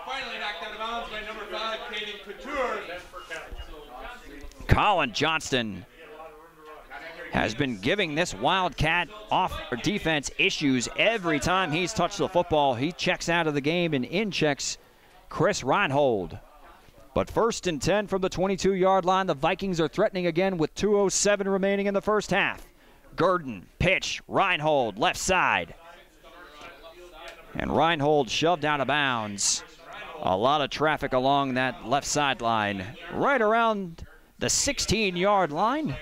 Finally knocked out of bounds by number 5, Caden Couture. Colin Johnston has been giving this Wildcat defense issues every time he's touched the football. He checks out of the game, and in checks Chris Reinhold. But 1st and 10 from the 22-yard line. The Vikings are threatening again with 2:07 remaining in the first half. Gurdon, pitch, Reinhold, left side. And Reinhold shoved out of bounds. A lot of traffic along that left sideline. Right around the 16-yard line.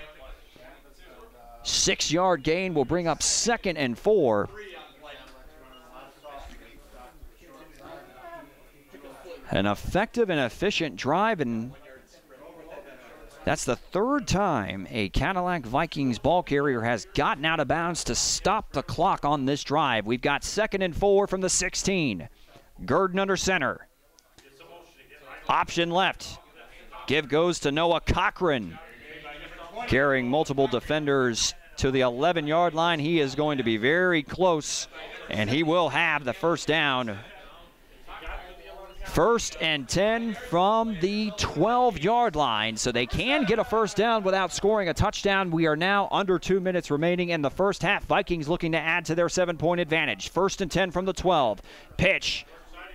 6-yard gain will bring up 2nd and 4. An effective and efficient drive, and that's the 3rd time a Cadillac Vikings ball carrier has gotten out of bounds to stop the clock on this drive. We've got 2nd and 4 from the 16. Gurdon under center. Option left. Give goes to Noah Cochran. Carrying multiple defenders to the 11-yard line. He is going to be very close, and he will have the first down. 1st and 10 from the 12-yard line, so they can get a first down without scoring a touchdown. We are now under 2 minutes remaining in the first half. Vikings looking to add to their 7-point advantage. 1st and 10 from the 12. Pitch,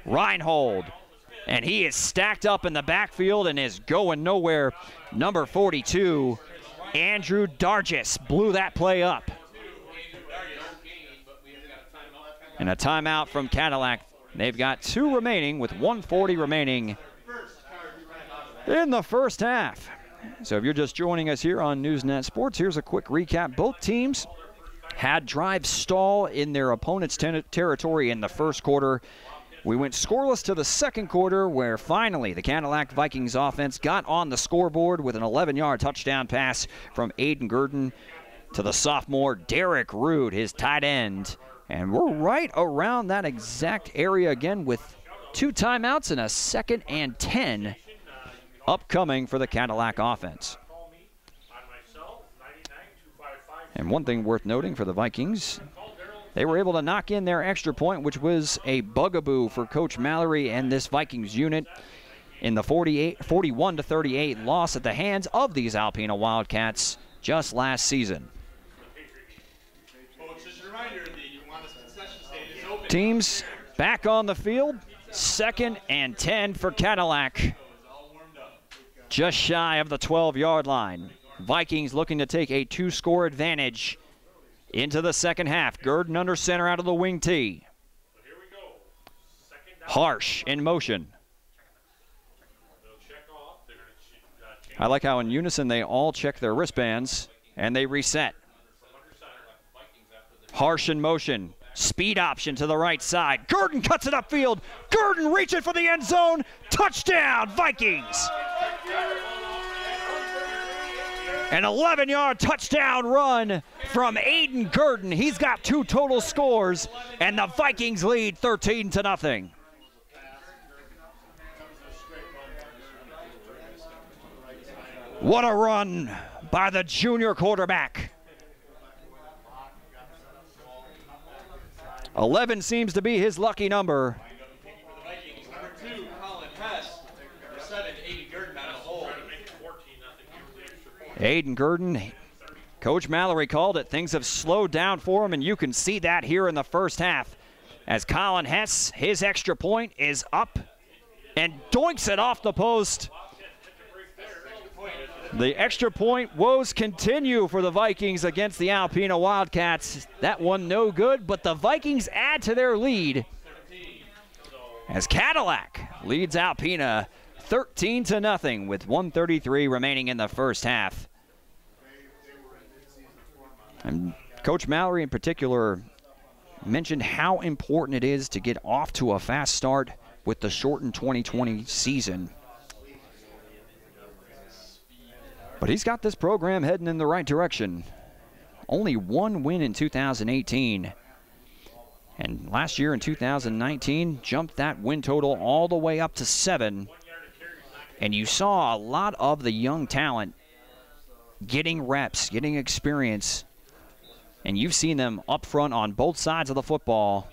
Reinhold, and he is stacked up in the backfield and is going nowhere. Number 42, Andrew Dargis, blew that play up. And a timeout from Cadillac. They've got 2 remaining with 1:40 remaining in the first half. So if you're just joining us here on Newsnet Sports, here's a quick recap. Both teams had drives stall in their opponent's territory in the first quarter. We went scoreless to the 2nd quarter, where finally the Cadillac Vikings offense got on the scoreboard with an 11-yard touchdown pass from Aiden Gurdon to the sophomore Derek Rood, his tight end. And we're right around that exact area again with 2 timeouts and a 2nd and 10 upcoming for the Cadillac offense. And one thing worth noting for the Vikings, they were able to knock in their extra point, which was a bugaboo for Coach Mallory and this Vikings unit in the 41-38 loss at the hands of these Alpena Wildcats just last season. Teams back on the field. 2nd and 10 for Cadillac. Just shy of the 12-yard line. Vikings looking to take a 2-score advantage into the second half. Gurdon under center out of the wing tee. Harsh in motion. I like how in unison they all check their wristbands and they reset. Harsh in motion. Speed option to the right side. Gurdon cuts it upfield. Gurdon reaching for the end zone. Touchdown, Vikings! An 11-yard touchdown run from Aiden Gurdon. He's got 2 total scores, and the Vikings lead 13-0. What a run by the junior quarterback. 11 seems to be his lucky number. Number 2, Colin Hess. Number 7, Aiden Gurdon out of hole. Aiden Gurdon, Coach Mallory called it. Things have slowed down for him, and you can see that here in the first half. As Colin Hess, his extra point is up and doinks it off the post. The extra point woes continue for the Vikings against the Alpena Wildcats. That one no good, but the Vikings add to their lead as Cadillac leads Alpena 13-0 with 1:33 remaining in the first half. And Coach Mallory in particular mentioned how important it is to get off to a fast start with the shortened 2020 season. But he's got this program heading in the right direction. Only 1 win in 2018. And last year in 2019, jumped that win total all the way up to 7. And you saw a lot of the young talent getting reps, getting experience. And you've seen them up front on both sides of the football,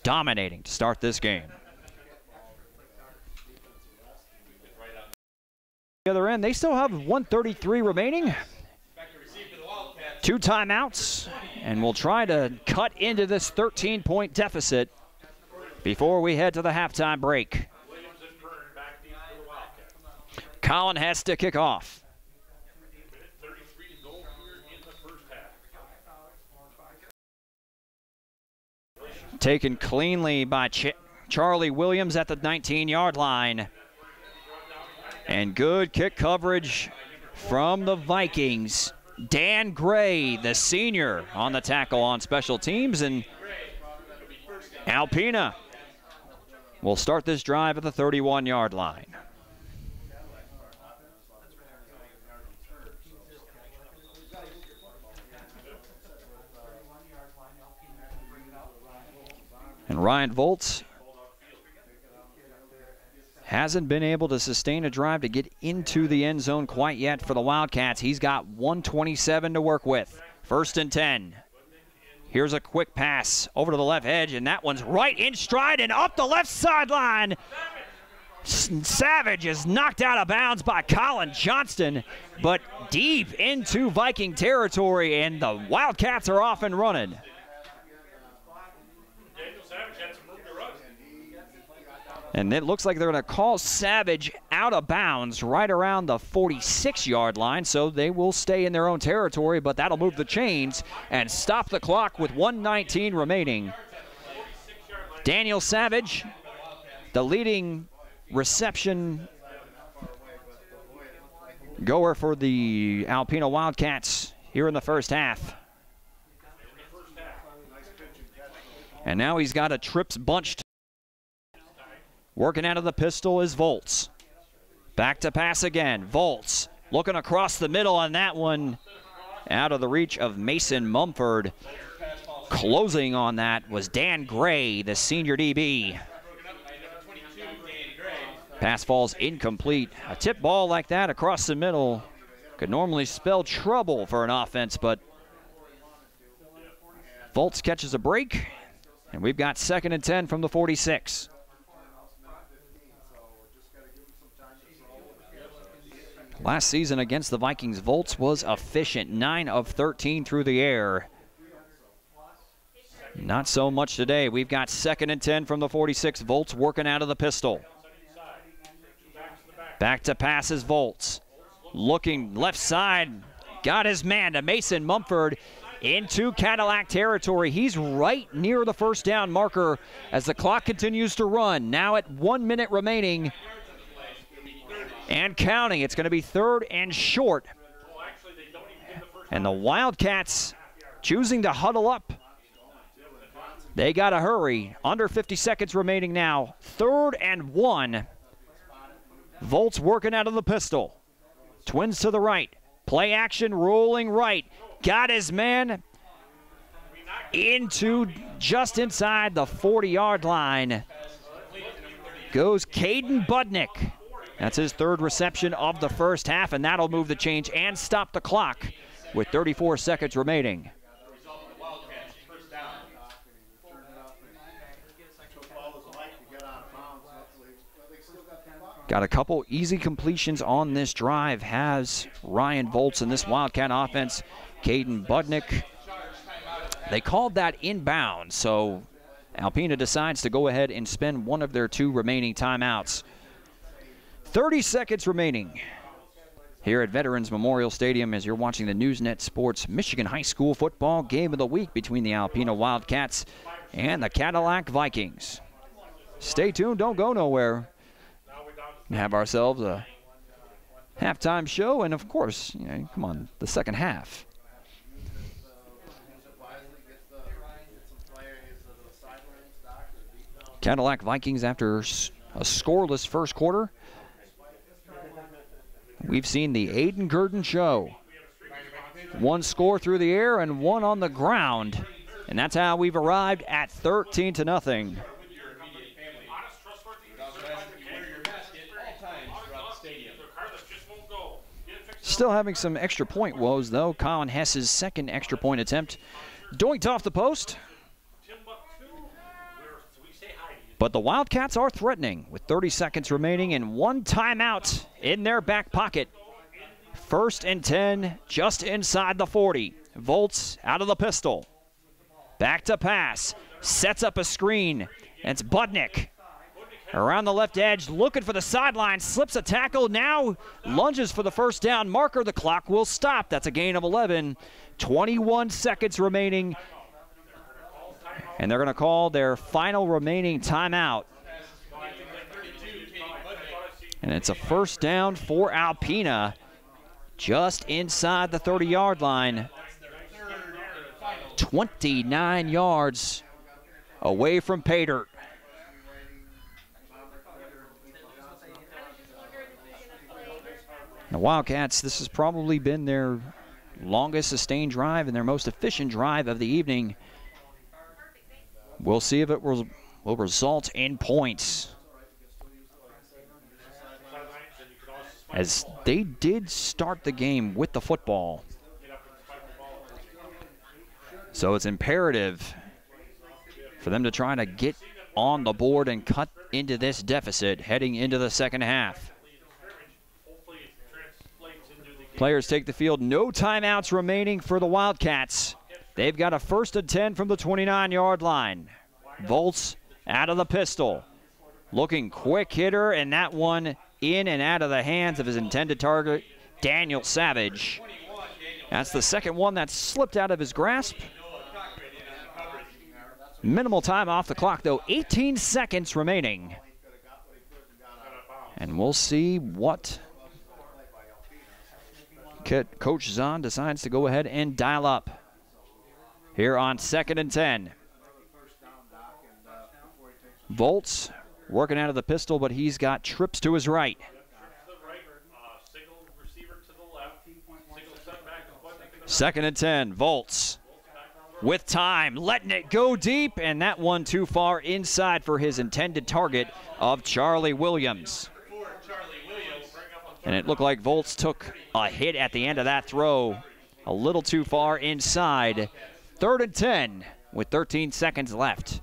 dominating to start this game. The other end, they still have 1:33 remaining. 2 timeouts, and we'll try to cut into this 13-point deficit before we head to the halftime break. Colin has to kick off. Taken cleanly by Charlie Williams at the 19-yard line. And good kick coverage from the Vikings. Dan Gray, the senior, on the tackle on special teams. And Alpena will start this drive at the 31-yard line. And Ryan Volz hasn't been able to sustain a drive to get into the end zone quite yet for the Wildcats. He's got 1:27 to work with. 1st and 10. Here's a quick pass over to the left edge, and that one's right in stride and up the left sideline. Savage is knocked out of bounds by Colin Johnston, but deep into Viking territory, and the Wildcats are off and running. And it looks like they're going to call Savage out of bounds right around the 46-yard line, so they will stay in their own territory, but that'll move the chains and stop the clock with 1:19 remaining. Daniel Savage, the leading reception goer for the Alpena Wildcats here in the first half. And now he's got a trips bunched. Working out of the pistol is Volz. Back to pass again. Volz looking across the middle on that one. Out of the reach of Mason Mumford. Closing on that was Dan Gray, the senior DB. Pass falls incomplete. A tip ball like that across the middle could normally spell trouble for an offense, but Volz catches a break, and we've got 2nd and 10 from the 46. Last season against the Vikings, Volz was efficient, 9 of 13 through the air. Not so much today. We've got 2nd and 10 from the 46. Volz working out of the pistol. Back to pass is Volz. Looking left side, got his man to Mason Mumford. into Cadillac territory. He's right near the first down marker as the clock continues to run. Now at 1 minute remaining and counting. It's going to be 3rd and short. And the Wildcats choosing to huddle up. They got to hurry. Under 50 seconds remaining now. 3rd and 1. Volts working out of the pistol. Twins to the right. Play action, rolling right. Got his man into just inside the 40-yard line. Goes Caden Budnick. That's his 3rd reception of the first half, and that'll move the change and stop the clock with 34 seconds remaining. Got a couple easy completions on this drive, has Ryan Volts in this Wildcat offense. Caden Budnick, they called that inbound, so Alpena decides to go ahead and spend one of their 2 remaining timeouts. 30 seconds remaining here at Veterans Memorial Stadium as you're watching the Newsnet Sports Michigan High School Football Game of the Week between the Alpena Wildcats and the Cadillac Vikings. Stay tuned, don't go nowhere. We have ourselves a halftime show, and of course, come on, the second half. Cadillac Vikings after a scoreless first quarter. We've seen the Aiden Gurdon show. 1 score through the air and 1 on the ground. And that's how we've arrived at 13-0. Still having some extra point woes, though. Colin Hess's 2nd extra point attempt doinked off the post. But the Wildcats are threatening with 30 seconds remaining and 1 timeout in their back pocket. 1st and 10, just inside the 40. Volts out of the pistol. Back to pass. Sets up a screen. It's Budnick. Around the left edge, looking for the sideline, slips a tackle, now lunges for the first down marker. The clock will stop. That's a gain of 11. 21 seconds remaining. And they're going to call their final remaining timeout. And it's a first down for Alpena, just inside the 30-yard line. 29 yards away from pay dirt. The Wildcats, this has probably been their longest sustained drive and their most efficient drive of the evening. We'll see if it will result in points, as they did start the game with the football. So it's imperative for them to try to get on the board and cut into this deficit heading into the second half. Players take the field. No timeouts remaining for the Wildcats. They've got a 1st and 10 from the 29-yard line. Volts out of the pistol. Looking quick hitter, and that one in and out of the hands of his intended target, Daniel Savage. That's the second one that slipped out of his grasp. Minimal time off the clock, though. 18 seconds remaining. And we'll see what Coach Zahn decides to go ahead and dial up here on 2nd and 10. Volts working out of the pistol, but he's got trips to his right. 2nd and 10, Volts with time, letting it go deep, and that one too far inside for his intended target of Charlie Williams. And it looked like Volts took a hit at the end of that throw, a little too far inside. 3rd and 10 with 13 seconds left.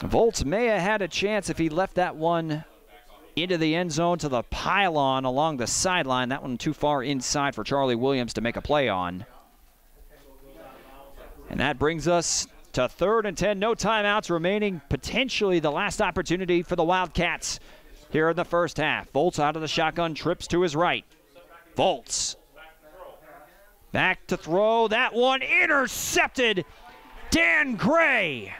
Volts may have had a chance if he left that one into the end zone to the pylon along the sideline. That one too far inside for Charlie Williams to make a play on. And that brings us to 3rd and 10. No timeouts remaining. Potentially the last opportunity for the Wildcats here in the first half. Volts out of the shotgun, trips to his right. Volts Back to throw. That one intercepted. Dan Gray.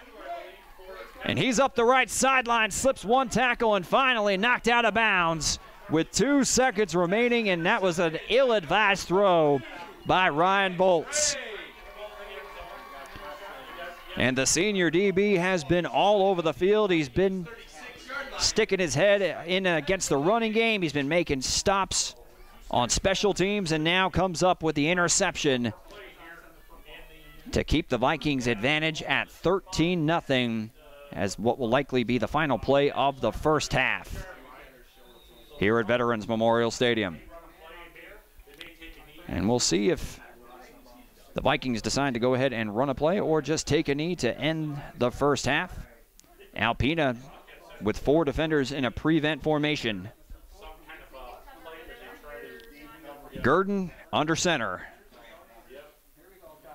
And he's up the right sideline, slips one tackle, and finally knocked out of bounds with 2 seconds remaining, and that was an ill-advised throw by Ryan Bolts. And the senior DB has been all over the field. He's been sticking his head in against the running game. He's been making stops on special teams, and now comes up with the interception to keep the Vikings advantage at 13-0 as what will likely be the final play of the first half here at Veterans Memorial Stadium. And we'll see if the Vikings decide to go ahead and run a play or just take a knee to end the first half. Alpena with 4 defenders in a prevent formation. Gurdon under center.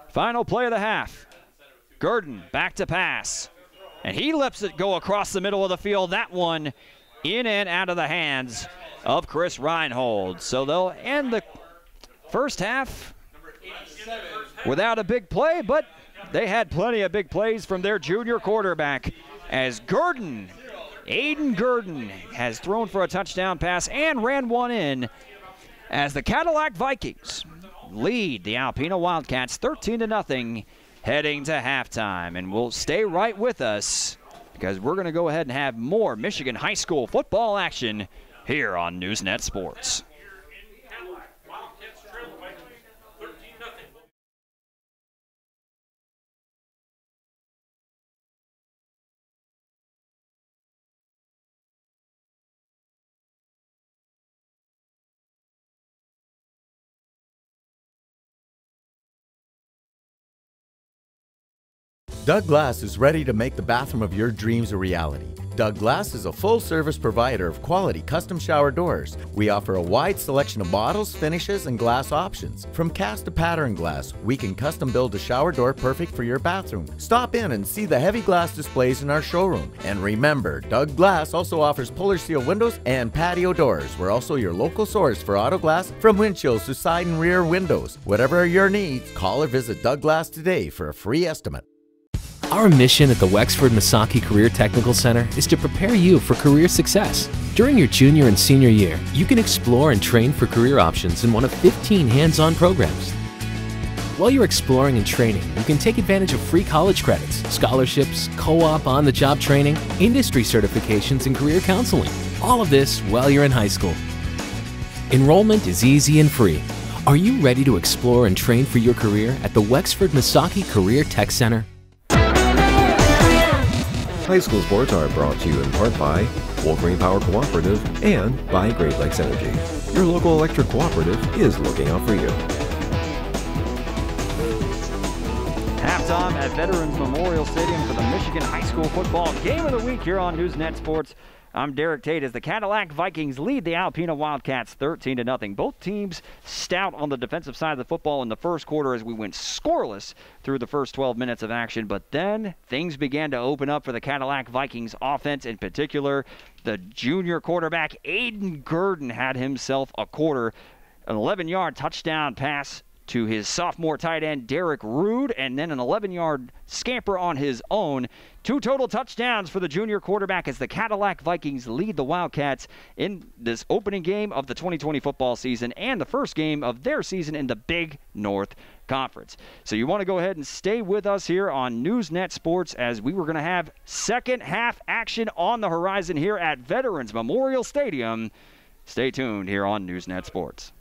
Final play of the half. Gurdon back to pass. And he lets it go across the middle of the field. That one in and out of the hands of Chris Reinhold. So they'll end the first half without a big play, but they had plenty of big plays from their junior quarterback as Gurdon, Aiden Gurdon, has thrown for a touchdown pass and ran one in as the Cadillac Vikings lead the Alpena Wildcats 13-0 heading to halftime. And we'll stay right with us because we're going to go ahead and have more Michigan high school football action here on Newsnet Sports. Doug Glass is ready to make the bathroom of your dreams a reality. Doug Glass is a full-service provider of quality custom shower doors. We offer a wide selection of models, finishes, and glass options. From cast to pattern glass, we can custom build a shower door perfect for your bathroom. Stop in and see the heavy glass displays in our showroom. And remember, Doug Glass also offers puller seal windows and patio doors. We're also your local source for auto glass, from windshields to side and rear windows. Whatever are your needs, call or visit Doug Glass today for a free estimate. Our mission at the Wexford Misaki Career Technical Center is to prepare you for career success. During your junior and senior year, you can explore and train for career options in one of 15 hands-on programs. While you're exploring and training, you can take advantage of free college credits, scholarships, co-op on-the-job training, industry certifications, and career counseling. All of this while you're in high school. Enrollment is easy and free. Are you ready to explore and train for your career at the Wexford Misaki Career Tech Center? High school sports are brought to you in part by Wolverine Power Cooperative and by Great Lakes Energy. Your local electric cooperative is looking out for you. Halftime at Veterans Memorial Stadium for the Michigan High School Football Game of the Week here on Newsnet Sports. I'm Derek Tate as the Cadillac Vikings lead the Alpena Wildcats 13-0. Both teams stout on the defensive side of the football in the first quarter as we went scoreless through the first 12 minutes of action. But then things began to open up for the Cadillac Vikings offense. In particular, the junior quarterback Aiden Gurdon had himself a quarter, an 11-yard touchdown pass to his sophomore tight end, Derek Rude, and then an 11-yard scamper on his own. 2 total touchdowns for the junior quarterback as the Cadillac Vikings lead the Wildcats in this opening game of the 2020 football season and the first game of their season in the Big North Conference. So you want to go ahead and stay with us here on Newsnet Sports as we were going to have second half action on the horizon here at Veterans Memorial Stadium. Stay tuned here on Newsnet Sports.